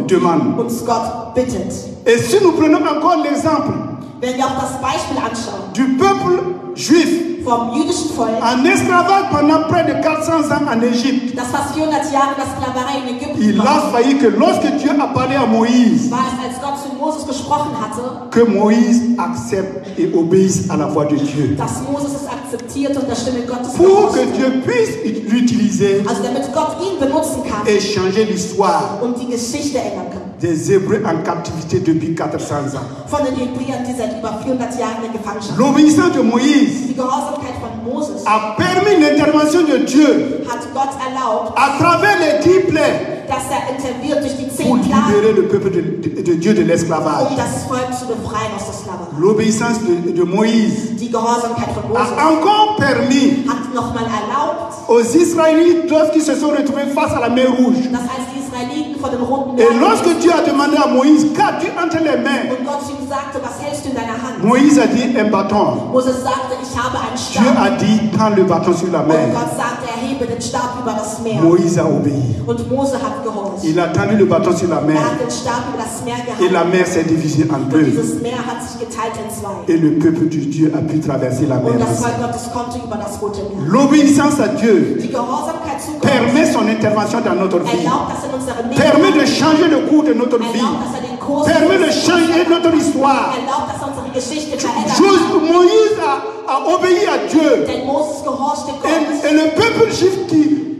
demande. die uns Gott bittet. Et si nous prenons encore l'exemple Wenn wir auch das Beispiel anschauen du peuple juif vom jüdischen Volk, en esclavage pendant près de 400 ans en Égypte, das fast 400 Jahre in der Sklaverei in Ägypten il a war, fallu que lorsque Dieu a parlé à Moïse, war es, als Gott zu Moses gesprochen hatte, que Moïse accepte et obéisse à la voix de Dieu. dass Moses es akzeptiert und der Stimme Gottes Pour que gehorchte. Dieu puisse l'utiliser Also damit Gott ihn benutzen kann et changer l'histoire und die Geschichte ändern kann. des Hébreux en captivité depuis 400 ans. Von den Hebräern, die seit über 400 Jahren in der Gefangenschaft. L'obéissance de Moïse Die Gehorsamkeit von Moses a permis l'intervention de Dieu hat Gott erlaubt, à travers les 10 plaies dass er interviert durch die pour 10 Plagen, libérer le peuple de Dieu de l'esclavage. um das Volk zu befreien aus der Sklaverei. L'obéissance de Moïse Die Gehorsamkeit von Moses a encore permis hat nochmal erlaubt, aux Israélites, lorsqu'ils se sont retrouvés face à la mer Rouge, dass als die Israeliten vor dem Roten et Meer lorsque Dieu a demandé à Moïse, qu'as-tu entre les mains? und Gott zu ihm sagte, was hältst du in deiner Hand? Moïse a dit un bâton. Moses sagte, ich habe einen Dieu Stab. a dit, prends le bâton sur la Und mer. Gott sagte, erhebe den Stab über das Meer. Moïse a obéi. Und Mose hat gehorcht. Il a tendu le bâton sur la Er mer hat den Stab über das Meer et la gehalten. mer s'est divisée en Und deux. dieses Meer hat sich geteilt in zwei. Et le peuple de Dieu a pu traverser la mer. Und das ainsi. Volk Gottes konnte über das Rote Meer. L'obéissance à Dieu Die Gehorsamkeit zu Gott permet son intervention dans notre vie, erlaubt, dass in unserem Leben permet de changer le cours de notre vie, erlaubt, dass er den Kurs permet de changer notre histoire. erlaubt, dass er unsere Geschichte verändert. Moïse a obéi à Dieu Denn Moses gehorchte Gott. et le peuple juif qui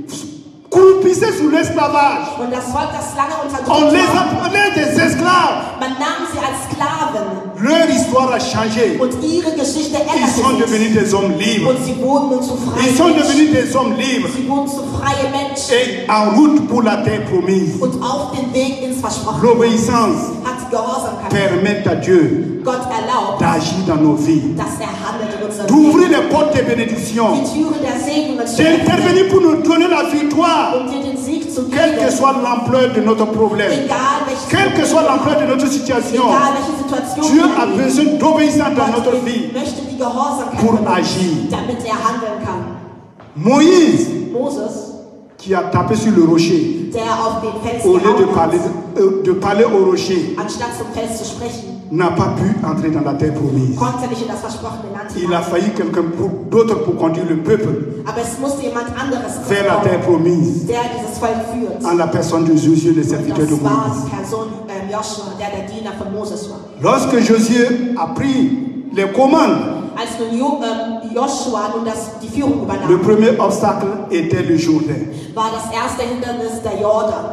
croupissait sous l'esclavage, Und das Volk, das lange on unterdrückt les war, appelait des esclaves. man nahm sie als Sklaven. Leur histoire a changé. Und ihre Geschichte Ils sont änderte sich. devenus des hommes libres. Und sie wurden nun zu Ils sont freien Menschen. devenus des hommes libres Sie wurden zu freie Menschen. et en route pour la terre promise. Und auf den Weg ins Versprochene L'obéissance hat die Gehorsamkeit permet à Dieu Gott erlaubt, d'agir dans nos vies, dass er handelt in unserem d'ouvrir Leben. les portes des bénédictions, Die Türen der Segnungen zu d'intervenir pour nous donner la victoire, um dir den Sieg zu quelle que geben. soit l'ampleur de notre problème, Egal quelle que soit l'ampleur de notre situation. egal welche Situation Dieu wir a erleben. besoin d'obéissance dans notre Gott vie möchte die Gehorsamkeit pour von uns, agir. damit er handeln kann. Moïse, Moses, qui a tapé sur le rocher, der auf den Fels au lieu de gehauen hat, parler au rocher, anstatt zum Fels zu sprechen, n'a pas pu entrer dans la terre promise. konnte nicht in das versprochene Land Il a hinein. fallu quelqu'un d'autre pour conduire le peuple Aber es musste jemand anderes vers la terre kommen, promise, der dieses Volk führt. en la personne de Josué, le serviteur de Das war Moïse. die Person Joshua, der Diener von Moses war. Lorsque Josué a pris les commandes, Als nun Joshua nun die Führung le übernahm, premier obstacle était le Jourdain. war das erste Hindernis der Jordan.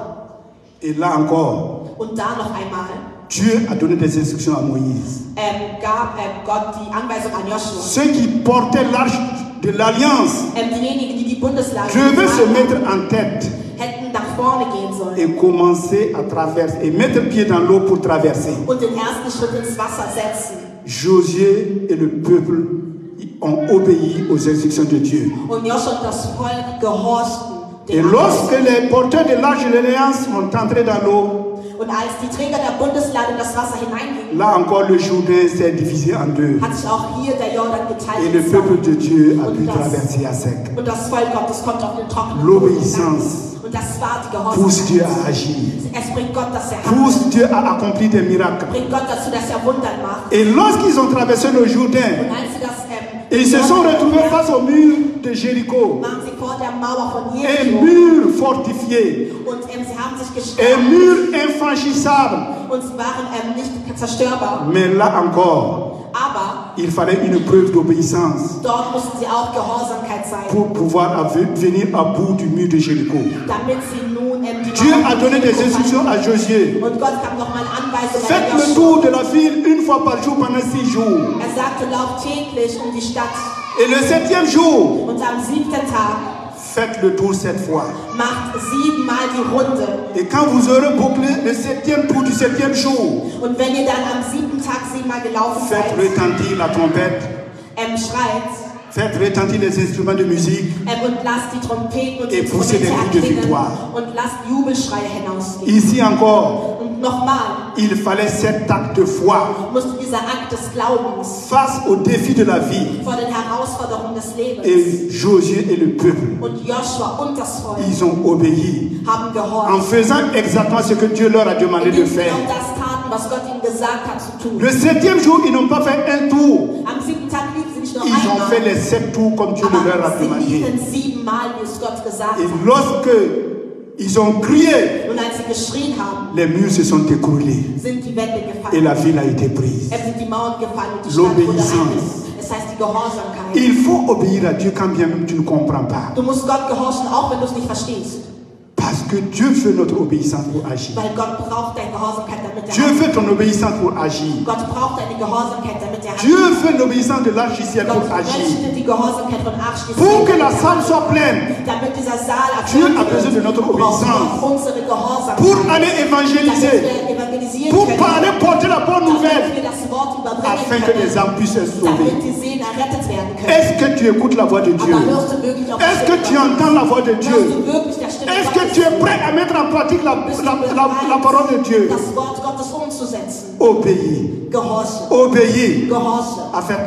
Et là encore, Und da noch einmal Dieu a donné des instructions à Moïse. gab Gott die Anweisung an Joshua. Ceux qui portaient l'arche de l'alliance Diejenigen, die die Bundeslade devaient se getragen mettre haben, en tête hätten nach vorne gehen sollen et commencer à traverser, et mettre pied dans l'eau pour traverser. und den ersten Schritt ins Wasser setzen. Josué et le peuple ont obéi aux instructions de Dieu. Und Joshua und das Volk gehorchten Et den lorsque Anweisungen. les porteurs de l'arche de l'alliance sont entrés dans l'eau, Und als die Träger der Bundeslade in das Wasser hineingingen, là encore le Jourdain s'est divisé en deux. hat sich auch hier der Jordan geteilt. Et le in zwei. peuple de Dieu a Und pu das- traverser à sec. Und das Volk Gottes konnte auf den trockenen L'obéissance Und das war die pousse Dieu Gehorsamkeit. à agir, Es bringt Gott, dass er pousse handelt. Dieu à accomplir des miracles. Bringt Gott dazu, dass er Wunder macht. Et lorsqu'ils ont traversé le Jourdain, Und als sie das ils se sont retrouvés face au mur de Jéricho, waren sie vor der Mauer von un Jericho. mur fortifié, Und sie haben sich un gestärkt. mur infranchissable. Und sie waren nicht zerstörbar. Mais là encore, Aber il fallait une preuve d'obéissance dort mussten sie auch Gehorsamkeit zeigen, pour pouvoir venir à bout du mur de Jéricho. damit sie nun die Dieu Mauer a von donné des Jericho instructions à Josué. Und Gott gab nochmal Anweisungen Faites an le Joshua. tour de la ville une fois par jour pendant 6 jours. Er sagte, lauft täglich um die Stadt. Et le 7e jour, Und am 7. Tag faites le tour 7 fois. macht 7-mal die Runde. Et quand vous aurez bouclé le 7e tour du 7e jour, Und wenn ihr dann am 7. Tag 7-mal gelaufen faites seid, retentir la trompette, schreit faites retentir les instruments de musique und lasst die Trompeten und die Et poussez des Instrumente cris de erklingen victoire. und lasst Jubelschreie hinausgehen. Ici encore, Und nochmal il fallait 7 actes de foi musste dieser Akt des Glaubens face aux défis de la vie. vor den Herausforderungen des Lebens Et Josué et le peuple, und Joshua und das Volk ils ont obéi haben en gehorcht. faisant exactement ce que Dieu leur a demandé de Indem sie faire. genau das taten, was Gott ihnen gesagt hat zu tun. Le 7e jour, ils n'ont pas fait un tour. Am 7. Tag liefen sie nicht nur Ils ont fait einmal, les 7 tours comme Dieu le leur a aber sie demandé. liefen 7-mal, wie es Gott gesagt Et hat. lorsque ils ont crié, Und als sie geschrien haben, les murs se sont écroulés sind die Wände et gefallen. la ville a été prise. Es sind die Mauern gefallen und die Stadt wurde L'obéissance. eingenommen. Es heißt die Gehorsamkeit. Il faut obéir à Dieu quand bien même tu ne comprends pas. Du musst Gott gehorchen, auch wenn du es nicht verstehst. Parce que Dieu veut notre obéissance pour agir. Weil Gott braucht deine Gehorsamkeit, damit er Dieu handelt. veut ton obéissance pour agir. Gott braucht deine Gehorsamkeit, damit er Dieu handelt. veut l'obéissance de l'arche du ciel Gott pour agir. möchte die Gehorsamkeit von Arsch des Pour que la Himmels, salle soit pleine. damit dieser Saal Dieu a erfüllt besoin de wird, notre braucht obéissance. Gott unsere Gehorsamkeit, Pour aller damit évangéliser. wir evangelisieren Pour können, parler, porter la bonne damit nouvelle. wir das Wort überbringen Afin que les können, âmes puissent être sauvées. damit die Seelen errettet werden können. Est-ce que tu écoutes la voix de Dieu? Aber hörst du wirklich auf die Est-ce que Stimme tu Gottes? entends la voix de Hörst Dieu? du wirklich der Stimme Est-ce que Gottes tu es zu? prêt à mettre en pratique Bist du bereit, la parole de Dieu? das Wort Gottes umzusetzen? Obéis. Gehorche. Obéis. Gehorche.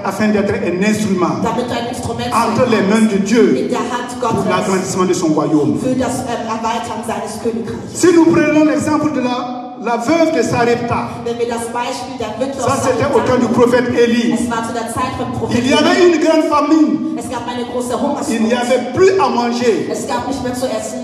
Afin d'être un instrument Damit du ein Instrument entre les mains de in Dieu der Hand pour Gottes l'agrandissement de son royaume. für das Erweitern seines Königreichs. Si nous prenons l'exemple de la veuve de Sarepta, Wenn wir das Beispiel der Witwe ça aus c'était au temps du Sarepta, prophète Élie. es war zu der Zeit von Prophet Il y avait Elie. une grande famine. Es gab eine große Il n'y Hungersnot. avait plus à manger. Es gab nicht mehr zu essen.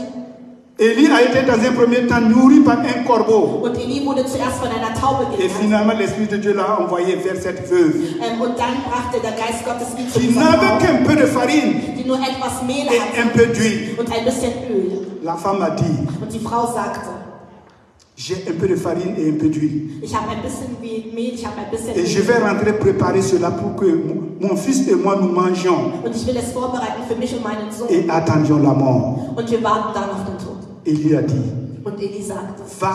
Élie a été dans un premier temps nourri par un corbeau. Und Elie wurde zuerst von einer Taube Et genährt. finalement, l'Esprit de Dieu l'a envoyé vers cette veuve Und dann brachte der Geist Gottes ihn zu qui dieser n'avait Frau, qu'un peu de farine die nur etwas Mehl et hatte un peu d'huile. und ein bisschen Öl. La femme a dit, Und die Frau sagte, j'ai un peu de farine et un peu d'huile. ich habe ein bisschen Mehl, ich habe ein bisschen Et je vais rentrer préparer cela pour que mon fils et moi nous mangions Und ich will es vorbereiten für mich und meinen Sohn. et attendions la mort. Und wir warten dann auf den Tod. Élie a dit, Und Eli sagte, va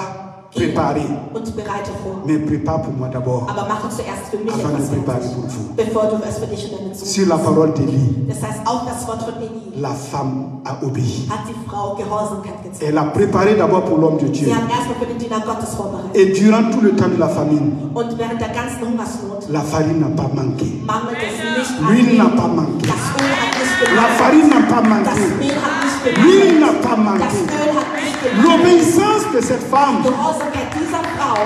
préparer, und bereite vor. mais prépare pour moi d'abord, Aber mache zuerst für mich avant de etwas préparer fertig, pour vous. bevor du es für dich und deinen Sohn Sur la parole d'Élie, Das heißt, auch das Wort von Eli la femme a obéi. hat die Frau Gehorsamkeit gezeigt. Elle a préparé d'abord pour l'homme de Dieu. Sie hat erstmal für den Diener Gottes vorbereitet. Et durant tout le temps de la famine, Und während der ganzen Hungersnot la farine n'a pas manqué. mangelt es nicht an L'huile n'a Mehl. pas manqué. Das Öl hat nicht La gemangelt. farine n'a pas Das manqué. Mehl hat nicht L'huile gemangelt. n'a pas Das manqué. Öl hat nicht gemangelt. L'obéissance de cette femme Die Gehorsamkeit dieser Frau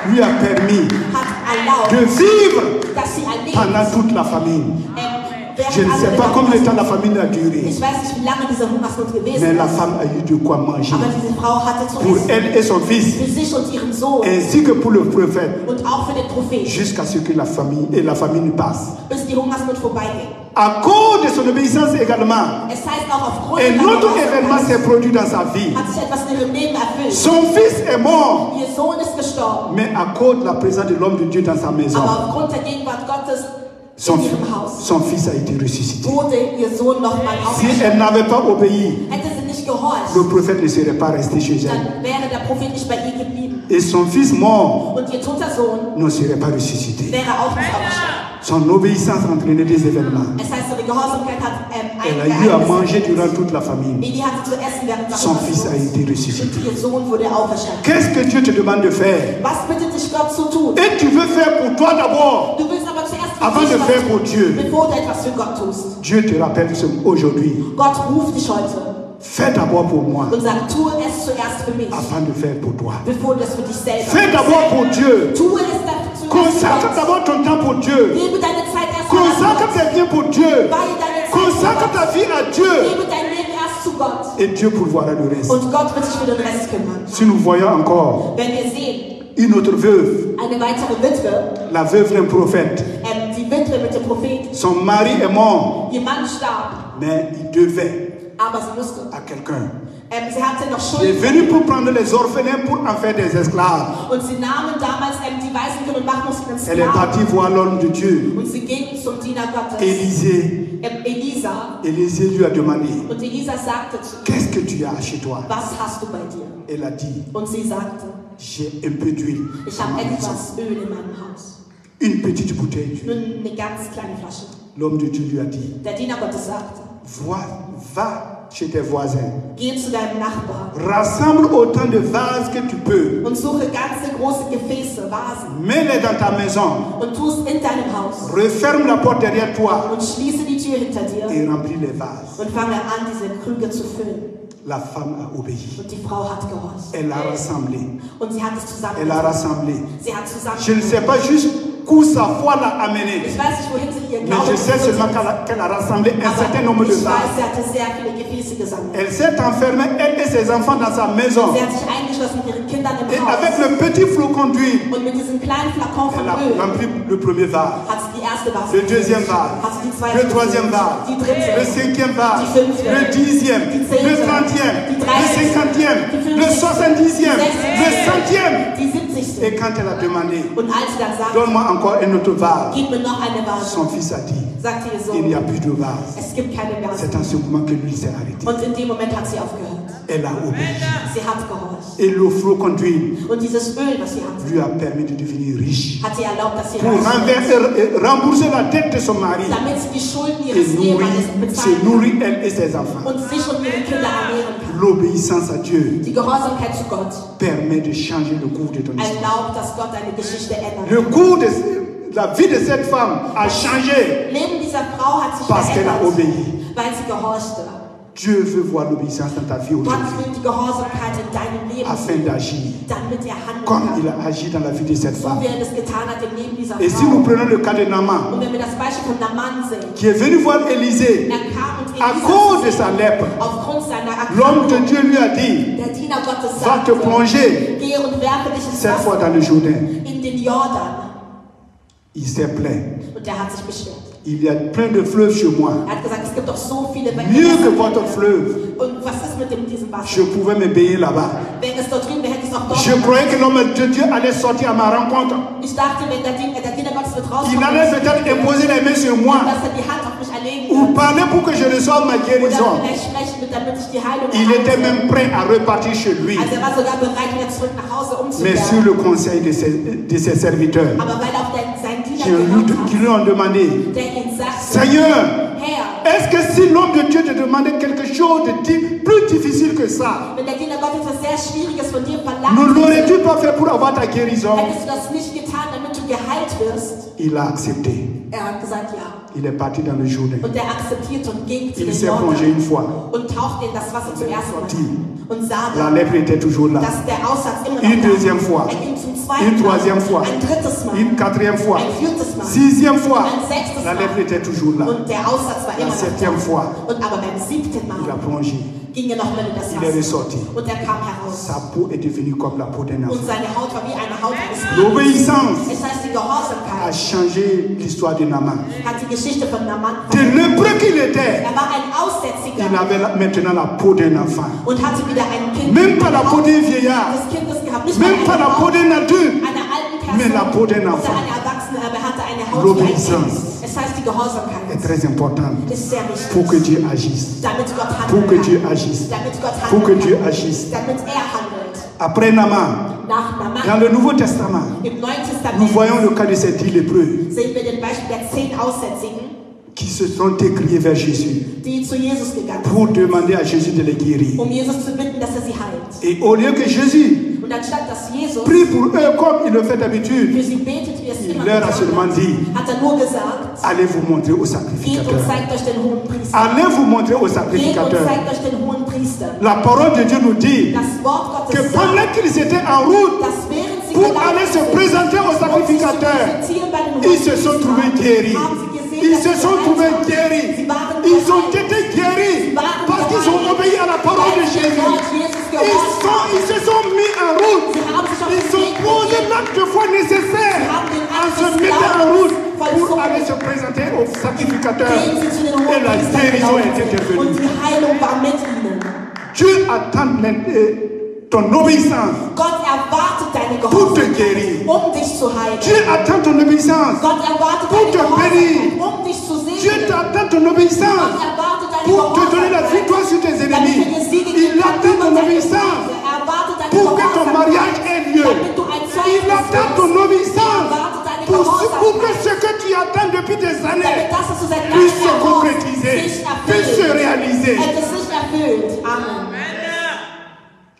lui a permis hat erlaubt, de vivre dass sie erlebt, pendant toute la famine. während Je ne sais andere pas combien de temps la Hungersnot- famine a duré, Ich weiß nicht, wie lange diese Hungersnot gewesen mais la ist, femme a eu de quoi manger aber diese Frau hatte zu pour essen. elle et son fils, Für sich und ihren Sohn ainsi que pour le prophète, und auch für den Propheten, jusqu'à ce que la famine passe. bis die Hungersnot vorbeiging. À cause de son obéissance également, Es heißt auch aufgrund un ihrer autre événement Gehorsamkeit s'est produit dans sa vie. hat sich etwas in ihrem Leben erfüllt. Son fils est mort, Ihr Sohn ist gestorben, mais à cause de la présence de l'homme de Dieu dans sa maison, aber aufgrund der Gegenwart Gottes son, in ihrem Haus son fils a été ressuscité. wurde ihr Sohn nochmal Si auferstanden. elle n'avait pas obéi, Hätte sie nicht gehorcht, le prophète ne serait pas resté chez elle. dann wäre der Prophet nicht bei ihr geblieben. Et son fils mort Und ihr toter Sohn ne serait pas ressuscité. wäre auch nicht auferstanden. Son obéissance a entraîné des événements. Es heißt, seine Gehorsamkeit hat Elle a einige eu à Ereignisse. manger durant toute la famine. Die hatte zu essen während Son fils a été und ressuscité. ihr Sohn wurde auferstanden. Qu'est-ce que Dieu te demande de faire? Was bittet dich Gott zu tun? Et tu veux faire pour toi d'abord, Du willst aber zuerst für avant dich de faire pour was, Dieu. bevor du etwas für Gott tust. Dieu te rappelle aujourd'hui. Gott ruft dich heute Fais d'abord pour moi, und sagt, tue es zuerst für mich, afin de faire pour toi. bevor du es für dich selber Fais d'abord pour Dieu. Tue es dafür zuerst Consacre für Gott. d'abord ton temps pour Dieu. Gebe deine Zeit erst Consacre an tes biens pour Dieu. Gott. Weihe deine Zeit Consacre für ta Gott. vie à Dieu. Gebe dein Leben erst zu Gott. Et Dieu pourvoira le reste. Und Gott wird sich für den Rest kümmern. Si nous voyons encore Wenn wir sehen, une autre veuve, eine weitere Witwe, la veuve d'un prophète, die Witwe mit dem Propheten, son mari est mort, ihr Mann starb, mais il devait aber sie musste. à quelqu'un. Sie hatte noch Il est Schulden. venu pour prendre les orphelins pour en faire des esclaves. Und sie nahmen damals die Waisenkinder und machten aus ihnen Elle est Sklaven. partie voir l'homme de Dieu, Und sie gingen zum Diener Gottes, Élisée. Elisa. Élisée lui a demandé, Und Elisa sagte zu ihr, qu'est-ce que tu as chez toi? was hast du bei dir? Elle a dit, Und sie sagte, j'ai un peu d'huile. ich dans habe ma maison. etwas Öl in meinem Haus. Une petite bouteille Nur d'huile. eine ganz kleine Flasche. L'homme de Dieu lui a dit, Der Diener Gottes sagte, va chez tes voisins. geh zu deinem Nachbarn Rassemble autant de vases que tu peux. und suche ganze große Gefäße, Vasen Mets-les dans ta maison. und tu es in deinem Haus Referme la porte derrière toi und schließe die Tür hinter dir et remplis les vases. und fange an, diese Krüge zu füllen. La femme a obéi. Und die Frau hat gehorcht. Elle a rassemblé. Und sie hat es Elle a zusammengebracht. rassemblé. Sie hat Je ne sais zusammengebracht. pas jusqu'où sa foi l'a amené. Ich weiß nicht, wohin sie ihr Mais Glauben je sais seulement qu'elle a rassemblé un certain nombre de ich weiß, vases. sie hatte sehr viele Gefäße gesammelt. Elle s'est enfermée, elle et ses enfants, dans sa maison. Sie hat sich eingeschlossen mit ihren Kindern im Et Haus. avec le petit flocon d'huile, Und mit diesem kleinen Flakon von elle a Öl rempli le premier vase, hat sie die erste Vase le deuxième hat vase, sie die zweite le troisième vase, die dritte, le cinquième vase, die fünfte, le dixième, die zehnte, le trentième, die le 30, cinquantième, die le 50, soixante-dixième, die 60, le centième. die 70. Et quand elle a demandé, Und als sie dann sagte, donne-moi encore un autre vase, gib mir noch eine Vase, son fils a dit, sagte ihr il n'y a Sohn, plus de vase. es gibt keine Vase. C'est en ce moment que l'huile s'est arrêtée. Und in dem Moment hat sie aufgehört. Elle a obéi. Sie hat gehorcht. Et le flocon d'huile Und dieses Öl, was sie hatte, lui a permis de devenir riche. hat sie erlaubt, dass sie Pour reich wird, rembourser la dette de son mari damit sie die Schulden et ihres Ehemannes se bezahlen nourrit elle et ses enfants. kann und sich und ihre Kinder ernähren kann. L'obéissance à Dieu Die Gehorsamkeit zu Gott permet de changer le cours de ton histoire. erlaubt, dass Gott deine Geschichte ändert. Le cours de la vie de cette femme a changé Leben dieser Frau hat sich parce qu'elle a verändert, obéi. weil sie gehorchte. Dieu veut voir l'obéissance dans ta vie Gott aujourd'hui will die Gehorsamkeit in deinem Leben afin sehen, d'agir damit er handeln comme il kann. a agi dans la vie de cette So femme. wie er es getan hat im Leben dieser Et si nous Frau. prenons le cas de Naaman, Und wenn wir das Beispiel von Naaman sehen, qui est venu voir Élisée er kam und à cause de Elisa sa lèpre, aufgrund seiner l'homme de Erkrankung, Dieu lui a dit, der Diener Gottes va te sagte, plonger gehe und werfe dich ins 7 fois Wasser dans le Jourdain. in den Jordan. Il s'est plaint. Und er hat sich beschwert. Il y a plein de fleuves chez moi. Er hat gesagt, es gibt doch so viele Mieux que votre fleuve. Und was ist mit diesem Je Wasser? pouvais me baigner là-bas. Wenn es dort drüben wäre, hätte ich es auch dort Je gemacht. croyais que l'homme de Dieu allait sortir à ma rencontre. Ich dachte, wenn der Diener Gottes wird Il rauskommen, allait peut-être imposer les mains sur moi dass er die Hand auf mich erlegen ou wird. parler pour que je reçoive ma Oder guérison. vielleicht sprechen wird, damit ich die Heilung Il était erhalte. même prêt à repartir chez lui. Also er war sogar bereit, wieder zurück nach Hause Mais sur umzukehren. le conseil de ses serviteurs, Aber weil er auf seinen Diener qui lui ont demandé, gehört hat, der ihn sagte, Seigneur, Herr, est-ce que si l'homme de Dieu te demandait quelque chose de plus difficile que ça, wenn der Diener Gottes etwas sehr Schwieriges von dir ne verlangt, l'aurais-tu pas fait pour avoir ta guérison? hättest du das nicht getan, damit du geheilt wirst? Il a accepté. Er hat gesagt, ja. Il est parti dans le Jourdain. Und er akzeptierte und ging zu Il den s'est plongé Jordan une fois. und tauchte in das Wasser zum ersten Mal und sah La dann, lèpre était toujours là. dass der Aussatz immer noch Une da deuxième fois. war. Er ging zum Une zweiten troisième Mal, fois. ein drittes Mal, Une quatrième fois. ein viertes Mal, Sixième fois. ein sechstes La lèpre Mal. était toujours là. Und der Aussatz war La immer noch septième da. fois. Und aber beim siebten Il a Mal plongé. ging er nochmal in das Il est Wasser ressorti. und er kam heraus. Sa peau est devenue comme la peau d'un Und enfant. seine Haut war wie eine Haut eines Babys. L'obéissance Es heißt, die a Gehorsamkeit changé l'histoire de Naaman. hat die Geschichte von Naaman De verändert. lépreux qu'il était, Er war ein Aussätziger il avait maintenant la peau d'un enfant. und hatte wieder ein Kind. Même pas la peau d'un des vieillard, Kindes gehabt. Nicht même pas la peau d'un adulte. einer alten mais la peau d'un Person enfant. oder einer Erwachsenen, aber er hatte eine Haut wie ein Kind. L'obéissance Es heißt, die Gehorsamkeit est très importante ist sehr wichtig, pour que Dieu agisse. damit Gott Pour handeln que Dieu kann. agisse. Damit Gott Pour que handeln Dieu kann. agisse. Damit er handelt. Après Naaman, Dans le Nouveau Testament, Im Neuen nous Testament voyons le cas de ces 10 lépreux sehen wir den Beispiel der 10 Aussätzigen, qui se sont écriés vers Jésus die zu Jesus gegangen pour demander à Jésus de les guérir. sind, Jesus zu bitten, dass sie heilt. Et au lieu que Jésus Und anstatt dass Jesus prie pour eux comme il le fait d'habitude, für sie betet, wie es il immer leur a getan seulement dit, hat nur gesagt, allez vous montrer au geht und sacrificateur. zeigt euch den hohen Priester. Allez vous montrer au Geht und sacrificateur. zeigt euch den hohen Priester. La parole de Dieu nous dit Das Wort que Gottes pendant sagt, qu'ils étaient en route dass während sie pour gelaufen aller se sind, présenter au um sich zu sacrificateur, präsentieren bei den ils se sont Hohenpriestern, trouvés guéris. haben sie gesehen, Ils dass se sie sont geheilt trouvés haben. guéris. Sie waren Ils ont geheilt. été guéris parce qu'ils ont obéi à la parole de Weil sie dem Jésus. Wort Jesus gehorcht haben. Ils se sont mis en route. Sie haben sich auf Ils den ont Weg posé begeben. l'acte de foi nécessaire Sie haben den en Akt se des mettant en route Glaubens pour vollzogen. aller se présenter au sacrificateur. Gehen sie zu den Et la Hohenpriestern guérison est gelaufen intervenue. und die Heilung war mit ihnen. Dieu attend ton obéissance Gott erwartet deine pour te Gehorsamkeit, guérir. dich zu heilen. Dieu attend ton obéissance Gott erwartet pour deine te bénir. Gehorsamkeit, dich zu Dieu segnen. t'attend ton Gott obéissance erwartet deine pour te donner la Gehorsamkeit, victoire sur tes damit ennemis. er dir Siege Il geben kann attend über ton deine obéissance Feinde. Er erwartet deine pour que ton mariage Gehorsamkeit, ait lieu. damit du ein Il Zeugnis attend wirst. ton obéissance Er erwartet deine pour que Gehorsamkeit, ce que tu attends depuis des années damit das, was du seit puisse se langem concrétiser, sich puisse se erfüllt. réaliser. Es sich erfüllt. Amen.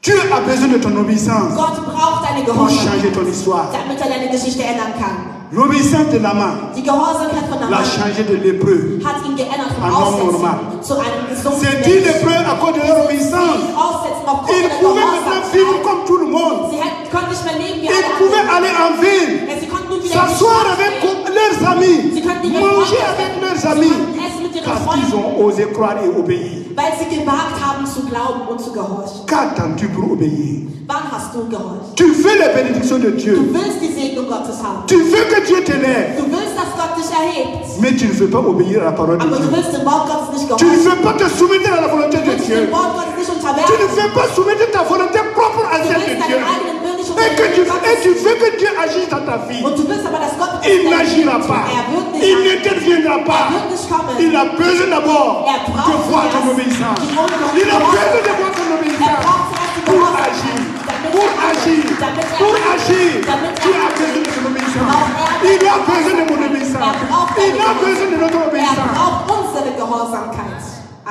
Dieu a besoin de ton obéissance Gott braucht deine pour Gehorsamkeit, changer ton histoire. damit er deine Geschichte ändern kann. L'obéissance de Naaman Die Gehorsamkeit von l'a Naaman changé de lépreux. hat ihn geändert von Un homme normal. Aussätzigen zu einem gesunden Ces 10 Menschen. lépreux, à cause de leur obéissance, Aussetzen aufgrund ils der pouvaient maintenant vivre Gehorsamkeit. comme tout le monde. Sie konnten nicht mehr leben wie Ils alle pouvaient anderen. aller en ville, Sie konnten nun wieder in die s'asseoir Stadt avec gehen. leurs amis, Sie konnten ihre manger Freunde avec leurs sehen. amis, Sie konnten essen mit ihren parce qu'ils Freunden, ont osé croire et obéir. weil sie gewagt haben zu glauben und zu gehorchen. Qu'attends-tu pour obéir? Wann hast du gehorcht? Tu veux les bénédictions de Dieu. Du willst die Segnung Gottes haben. Tu veux que Dieu t'élève, Du willst, dass Gott dich erhebt. mais tu ne veux pas obéir à la parole de Aber du Dieu. willst dem Wort Gottes nicht Tu ne gehorchen. veux pas te soumettre à la volonté Du de willst Dieu. dem Wort Gottes nicht Tu ne unterwerfen. veux pas soumettre ta volonté propre à Du celle willst de Dieu. deinen eigenen Willen nicht Et tu unterwerfen. veux que Dieu agisse dans ta vie. Und du willst aber, dass Gott Il n'agira pas. Er wird nicht Il handeln. n'interviendra pas. Er wird nicht kommen. Il a besoin d'abord Er de braucht voir zuerst ton obéissance. die Gehorsam. Il a besoin de voir ton Er obéissance braucht zuerst die pour Gehorsam, agir. damit Pour er handelt, agir. damit er Pour handelt, agir. damit Tu er as besoin handelt. de ton obéissance. Braucht Il a besoin de mon obéissance. Er braucht Il deine a besoin de notre Er obéissance. braucht unsere Gehorsamkeit.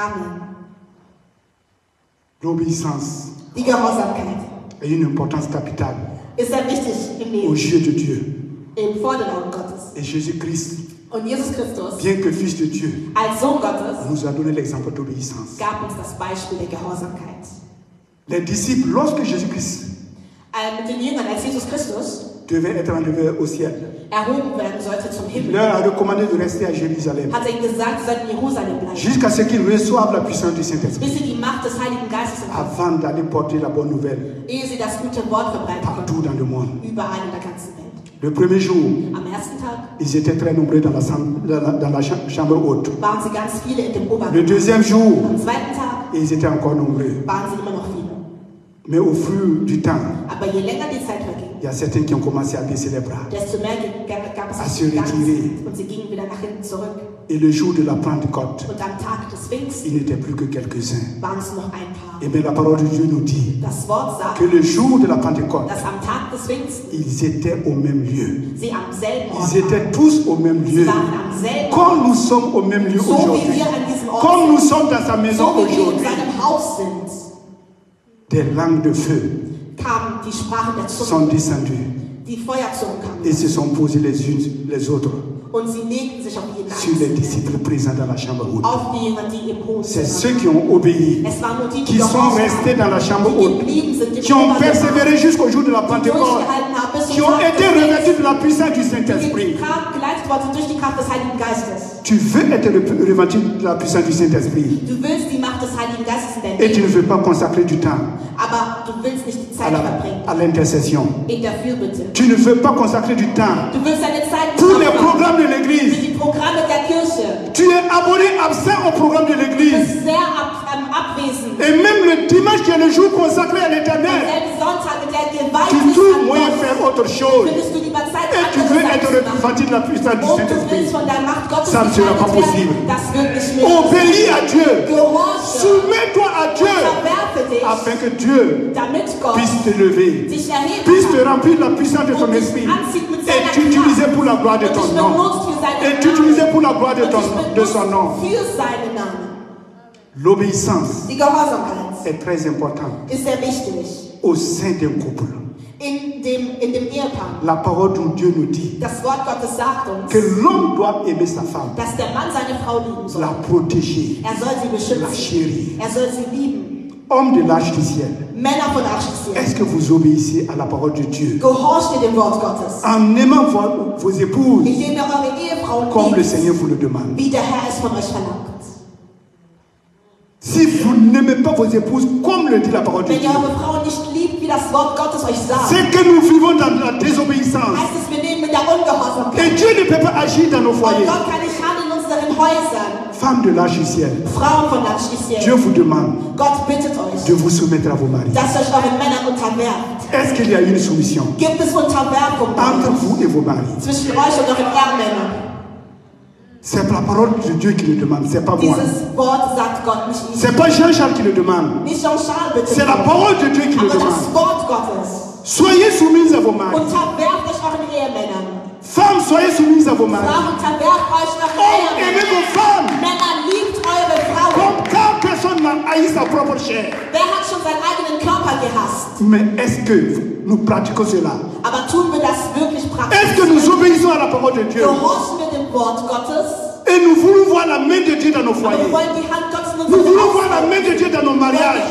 Amen. L'obéissance Die Gehorsamkeit a une importance capitale ist sehr wichtig im aux Leben, yeux de Dieu. im Vordergrund Gottes. Et Jésus-Christ, Und Jesus Christus, bien que fils de Dieu, als Sohn Gottes, nous a donné l'exemple d'obéissance. gab uns das Beispiel der Gehorsamkeit. Les disciples, lorsque Jésus-Christ Mit den Jüngern, als Jesus Christus devait être enlevé au ciel, erhoben werden sollte zum il Himmel, leur a recommandé de rester à Jérusalem hat er ihnen gesagt, sie sollten in Jerusalem bleiben, jusqu'à ce qu'ils reçoivent la puissance du Saint-Esprit bis sie die Macht des Heiligen Geistes empfangen, avant d'aller porter la bonne nouvelle ehe sie das gute Wort verbreiten partout konnten, dans le monde. überall in der ganzen Welt. Le premier jour, Am ersten Tag ils étaient très nombreux dans la chambre haute. waren sie ganz viele in dem Le Oberraum. deuxième jour, Am zweiten Tag ils étaient encore nombreux. waren sie immer noch viele. Mais au fur du temps, Aber je länger die Zeit verging, il y a certains qui ont commencé à baisser les bras. desto mehr gab es Se retirer. und sie gingen wieder nach hinten zurück. Et le jour de la Pentecôte, Und am Tag des Pfingsten il n'était plus que quelques-uns. waren es noch ein paar. Et bien la parole de Dieu nous dit Das Wort sagt, que le jour de la Pentecôte, dass am Tag des Pfingsten ils étaient au même lieu. sie am selben Ort Ils waren. étaient tous au même Sie lieu. waren am selben Ort. Comme nous sommes au même lieu So wie aujourd'hui. wir an diesem Ort Comme nous sind. sommes dans sa maison So wie wir in aujourd'hui. seinem Haus sind, Des langues de feu kamen die Sprachen der sont Zunge, descendues die Feuerzungen kamen. et se sont posées les unes les autres Und sie legten sich auf jeden sur les Einzelnen, disciples présents dans la chambre haute. auf die Jünger, die im hohen C'est Zimmer ceux qui ont obéi, waren. Es waren nur die, qui sont gehorsam restés haben, dans la chambre die haute, geblieben sind, im qui ont Oberraum, persévéré jusqu'au jour de la die Pentecôte, durchgehalten haben bis qui zum ont Tag été des revêtus Pfingsten, de la puissance du die Saint-Esprit. geleitet worden sind durch die Kraft des Heiligen Geistes. Tu veux être revêtu de la puissance du Saint-Esprit Du willst die Macht des Heiligen Geistes in deinem et tu ne Leben, veux pas consacrer du temps aber du willst nicht die Zeit verbringen à l'intercession. in der Fürbitte. Tu ne veux pas consacrer du temps Du willst deine Zeit nicht pour les opfern programmes de für l'église. die Programme der Kirche. Tu es abonné absent au programme de Du l'église. bist sehr abwesend. Et même le dimanche qui est le jour consacré à Am l'éternel, selben Sonntag, der geweiht tu ist trouves an moyen de Gott, faire autre chose. findest du lieber Zeit, Et tu veux andere être Sachen zu machen. revêtu de la puissance du Und du Saint-Esprit. willst von der Macht Gottes Ça ne sera pas begleitet werden. possible. Das wird nicht möglich sein. Obéis à Dieu. Gehorche. Soumets-toi à Dieu. Verwerfe dich. afin que Dieu damit Gott puisse te lever, sich erheben puisse te kann remplir de la puissance de ton und dich esprit anzieht mit et seiner t'utiliser Kraft pour la gloire de und ton dich nom. benutzt für seinen Et t'utiliser Namen pour la gloire de, und dich de son benutzt nom. für seinen Namen. L'obéissance Die Gehorsamkeit est très importante ist sehr wichtig au sein d'un couple. in dem Ehepaar. La parole de Dieu nous dit Das Wort Gottes sagt uns, que l'homme doit aimer sa femme, dass der Mann seine Frau lieben soll. la protéger, Er soll sie la beschützen. chérir. Er soll sie lieben. Homme de l'âge du ciel, Männer von Arschisieren. est-ce que vous obéissez à la parole de Dieu Gehorcht ihr dem Wort Gottes, en aimant vos épouses indem ihr eure Ehefrauen comme le liebt, Seigneur vous le demande? wie der Herr es von euch verlangt. Si vous n'aimez pas vos épouses comme le dit la parole de Wenn Dieu, ihr eure Frauen nicht liebt, wie das Wort Gottes euch sagt, c'est que nous vivons dans la désobéissance. heißt es, wir leben mit der Ungehorsamkeit. Et Dieu ne peut pas agir dans nos Und foyers. Gott kann nicht handeln in unseren Häusern. Femmes de l'âge du ciel, Frauen von Dieu Arschisieren, vous demande Gott bittet euch, de vous soumettre à vos maris. dass ihr euch euren Männern unterwerft. Est-ce qu'il y a une soumission Gibt es Unterwerfung entre vous et vos maris? zwischen euch und euren Ehemännern? C'est la parole de Dieu qui le demande, c'est pas moi. Dieses Wort sagt Gott nicht ihm. C'est pas Jean-Charles qui le demande. Nicht Jean-Charles bitte. C'est la parole de Dieu qui le Aber demande. das Wort Gottes. Soyez soumises à vos maris. Unterwerft euch euren Ehemännern. Femmes, soyez soumises à vos maris. Frauen, unterwerft euch euren Hommes, aimez vos Ehemännern. femmes. Männer, liebt eure Frauen. Comme quand personne n'a haï sa propre chair. Wer hat schon seinen eigenen Körper gehasst? Mais est-ce que nous pratiquons cela? Aber tun wir das wirklich Est-ce que praktisch? nous obéissons à la parole de Dieu? Gehorchen wir dem Wort Gottes? Et nous voulons voir la main de Dieu dans nos Aber wir foyers. wollen die Hand Gottes in Nous unserem voulons voir la Haus. main de Dieu dans nos Wir wollen mariages.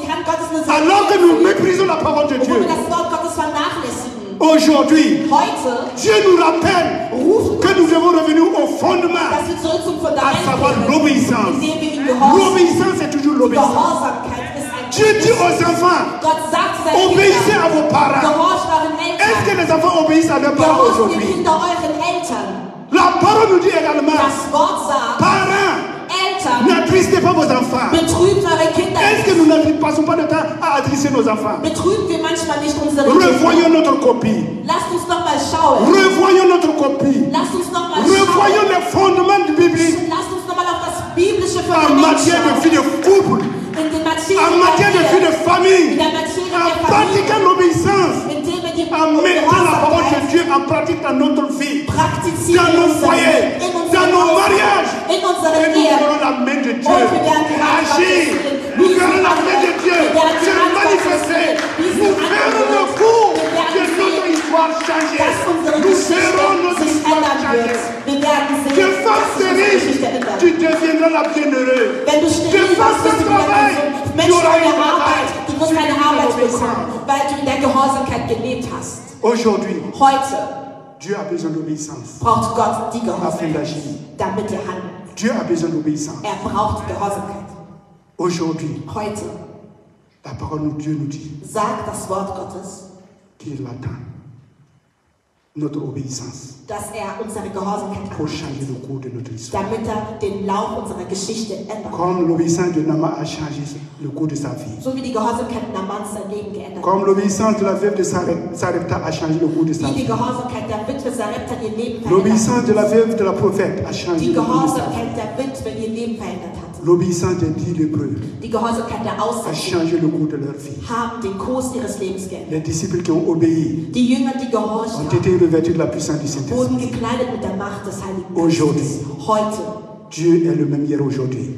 die Hand Gottes in unserem Alors que nous Leben. méprisons la parole de Obwohl Dieu. wir das Wort Gottes vernachlässigen. Aujourd'hui, Heute Dieu nous rappelle que nous devons revenir au fondement, dass wir zurück zum à Fundament savoir kehren, l'obéissance. indem wir ihm gehorchen. L'obéissance est toujours Die l'obéissance. Gehorsamkeit ist ein Dieu dit aux enfants, Gott sagt zu seinen obéissez Kindern, à vos parents. gehorcht euren Est-ce que Eltern. les enfants obéissent à leurs parents Gehorcht ihr aujourd'hui? Kinder euren Eltern. La parole nous dit également, Das Wort sagt, parents, Eltern, n'attristez pas vos enfants. betrübt eure Kinder Est-ce que nicht. nous ne passons pas de temps à attrister nos enfants? Betrüben wir manchmal nicht unsere Kinder. Revoyons notre copie. Lasst uns noch mal schauen. Revoyons notre copie. Lasst uns noch mal Revoyons schauen. les fondements bibliques Lasst uns noch mal auf das biblische en Fundament matière de schauen. vie de couple, In den en matière de vie de in famille, der Materie en der Familie, pratiquant l'obéissance, indem wir die en mettant la parole de Gehorsamkeit Dieu en pratique dans notre vie, praktizieren dans nos foyers, in dans unseren nos Häusern, mariages. in Et unseren nous Ehen. verrons la main de Dieu Und wir werden die Hand agir. Gottes Nous sehen. verrons la main de Dieu Wir werden die se Hand Gottes manifester. sehen. Wie sie Nous verrons le anwirkt. cours Wir de werden notre sehen, histoire changer. dass unsere Nous verrons Geschichte notre sich histoire ändern changer. wird. Wir werden De sehen, femme dass sich unsere stérile, Geschichte ändert. tu deviendras la bienheureuse. Wenn du De steril femme warst, sans bist du wieder travail, gesund. tu Menschen auras ohne un Arbeit, travail. du wirst Tu eine vivras Arbeit l'obéissance. bekommen, weil du in der Gehorsamkeit gelebt hast. Aujourd'hui, Heute Dieu a besoin d'obéissance braucht Gott die afin Gehorsamkeit, d'agir. damit er handelt. Dieu a besoin d'obéissance. Er braucht Gehorsamkeit. Aujourd'hui, Heute la parole de Dieu nous dit sagt das Wort Gottes, qu'il attend notre obéissance dass er unsere Gehorsamkeit pour annimmt, changer le cours de notre histoire. damit er den Lauf unserer Geschichte ändert. Comme l'obéissance de Nama a changé le cours de sa vie. So wie die Gehorsamkeit Namans sein Leben geändert hat. Comme l'obéissance de la veuve de Sarepta a changé le cours de sa Wie die vie. Gehorsamkeit der Witwe Sarepta ihr Leben L'obéissance verändert de la hat. veuve de la prophète a changé Die le cours de sa vie. Gehorsamkeit der Witwe ihr Leben verändert hat. L'obéissance des 10 lépreux Die Gehorsamkeit der a Aussätzigen changé le cours de leur vie. haben den Kurs ihres Lebens geändert. Les disciples qui ont obéi Die Jünger, die gehorcht ont haben, été revêtus de la puissance du Saint-Esprit. wurden gekleidet mit der Macht des Heiligen Aujourd'hui. Geistes. Heute. Dieu est le même hier, aujourd'hui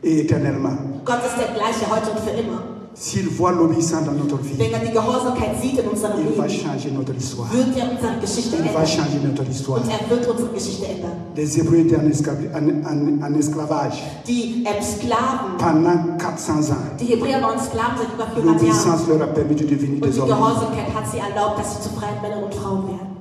et éternellement. Gott ist der gleiche heute und für immer. S'il voit l'obéissance dans notre vie, Wenn er die Gehorsamkeit sieht in unserem il va Leben, changer notre histoire. wird er unsere Geschichte Il va ändern. changer notre histoire. Und er wird unsere Geschichte ändern. Les Hébreux étaient en esclavage Die Sklaven, pendant 400 ans. die Hebräer waren Sklaven seit über 400 Jahren. L'obéissance leur a permis de devenir Und des die hommes. Gehorsamkeit hat sie erlaubt, dass sie zu freien Männern und Frauen werden.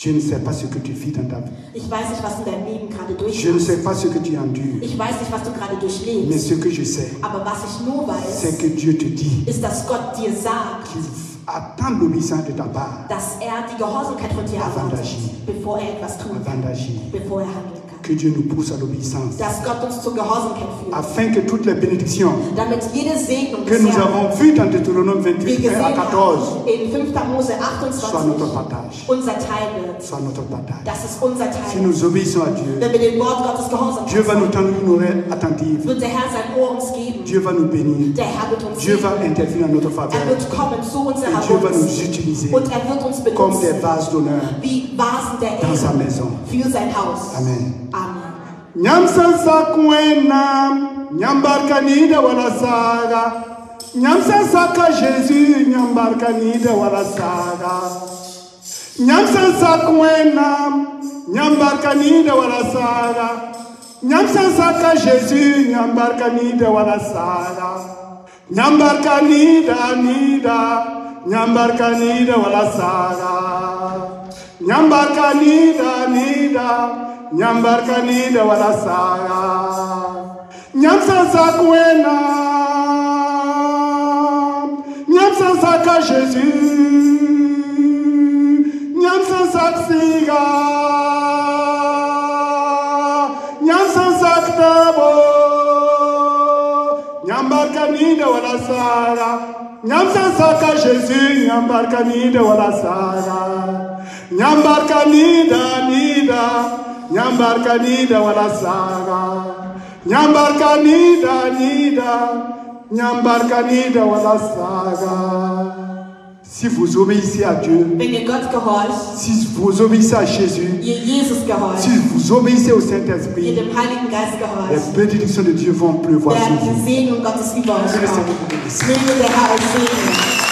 Je ne sais pas ce que tu vis dans ta vie. Ich weiß nicht, was du in deinem Leben gerade Je ne sais durchmachst. pas ce que tu endures. Ich weiß nicht, was du gerade Mais durchlebst. ce que je sais, Aber was ich nur c'est weiß, que Dieu te dit ist, dass Gott dir sagt, qu'il attend l'obéissance de ta part dass er die Gehorsamkeit von dir Avant erwartet, d'agir. bevor er etwas tun avant kann, d'agir. bevor er handeln kann. Que Dieu nous pousse à l'obéissance. dass Gott uns zur Gehorsamkeit führt. Afin que toutes les bénédictions Damit jede Segnung que des nous Herrn, avons vues dans Deutéronome wir 28, 1 gesehen à 14, haben, in 5. Mose soit notre 28 partage. unser Teil wird. Soit notre partage. Das ist unser Si Teil. nous obéissons à Dieu, Wenn wir dem Wort Gottes gehorsam Dieu va nous sind, tendre une oreille attentive. wird der Herr sein Ohr uns geben. Dieu va nous bénir. Der Herr wird uns Dieu va segnen. intervenir en notre Er faveur. wird kommen zu Et unserer Dieu va nous Gunst. utiliser Und er wird uns comme des benutzen vases d'honneur wie Vasen der dans sa Ehre maison. für sein Haus. Amen. Amen. Nyamsasa kwena, nyambarkanida wala saga. Nyamsasa ka Jésus, nyambarkanida wala saga. Nyamsasa kwena, nyambarkanida wala saga. Nyamsasa ka Jésus, nyambarkanida wala saga. Nyambarkanida nida, nyambarkanida wala saga. Nyambarkanida nida. Nyambarkanida wala saga. Nyamsasa kwena. Nyamsasa ka Jésus. Nyamsasa siga. Nyamsasa tabo. Nyambarkanida wala saga. Nyamsasa ka Jésus. Nyambarkanida wala saga. Nyambarkanida nida. Nyambarkanida wala saga. Nyambarkanida nida. Nyambarkanida wala saga. Si vous obéissez à Dieu, Wenn ihr Gott gehorcht, si vous obéissez à Jésus, ihr Jesus gehorcht, si vous obéissez au ihr Saint-Esprit, dem Heiligen Geist les gehorcht, bénédictions de Dieu vont pleuvoir sur werden vous. die Segnung Gottes über euch Que le Seigneur kommen. vous bénisse. Möge der Herr euch segnen.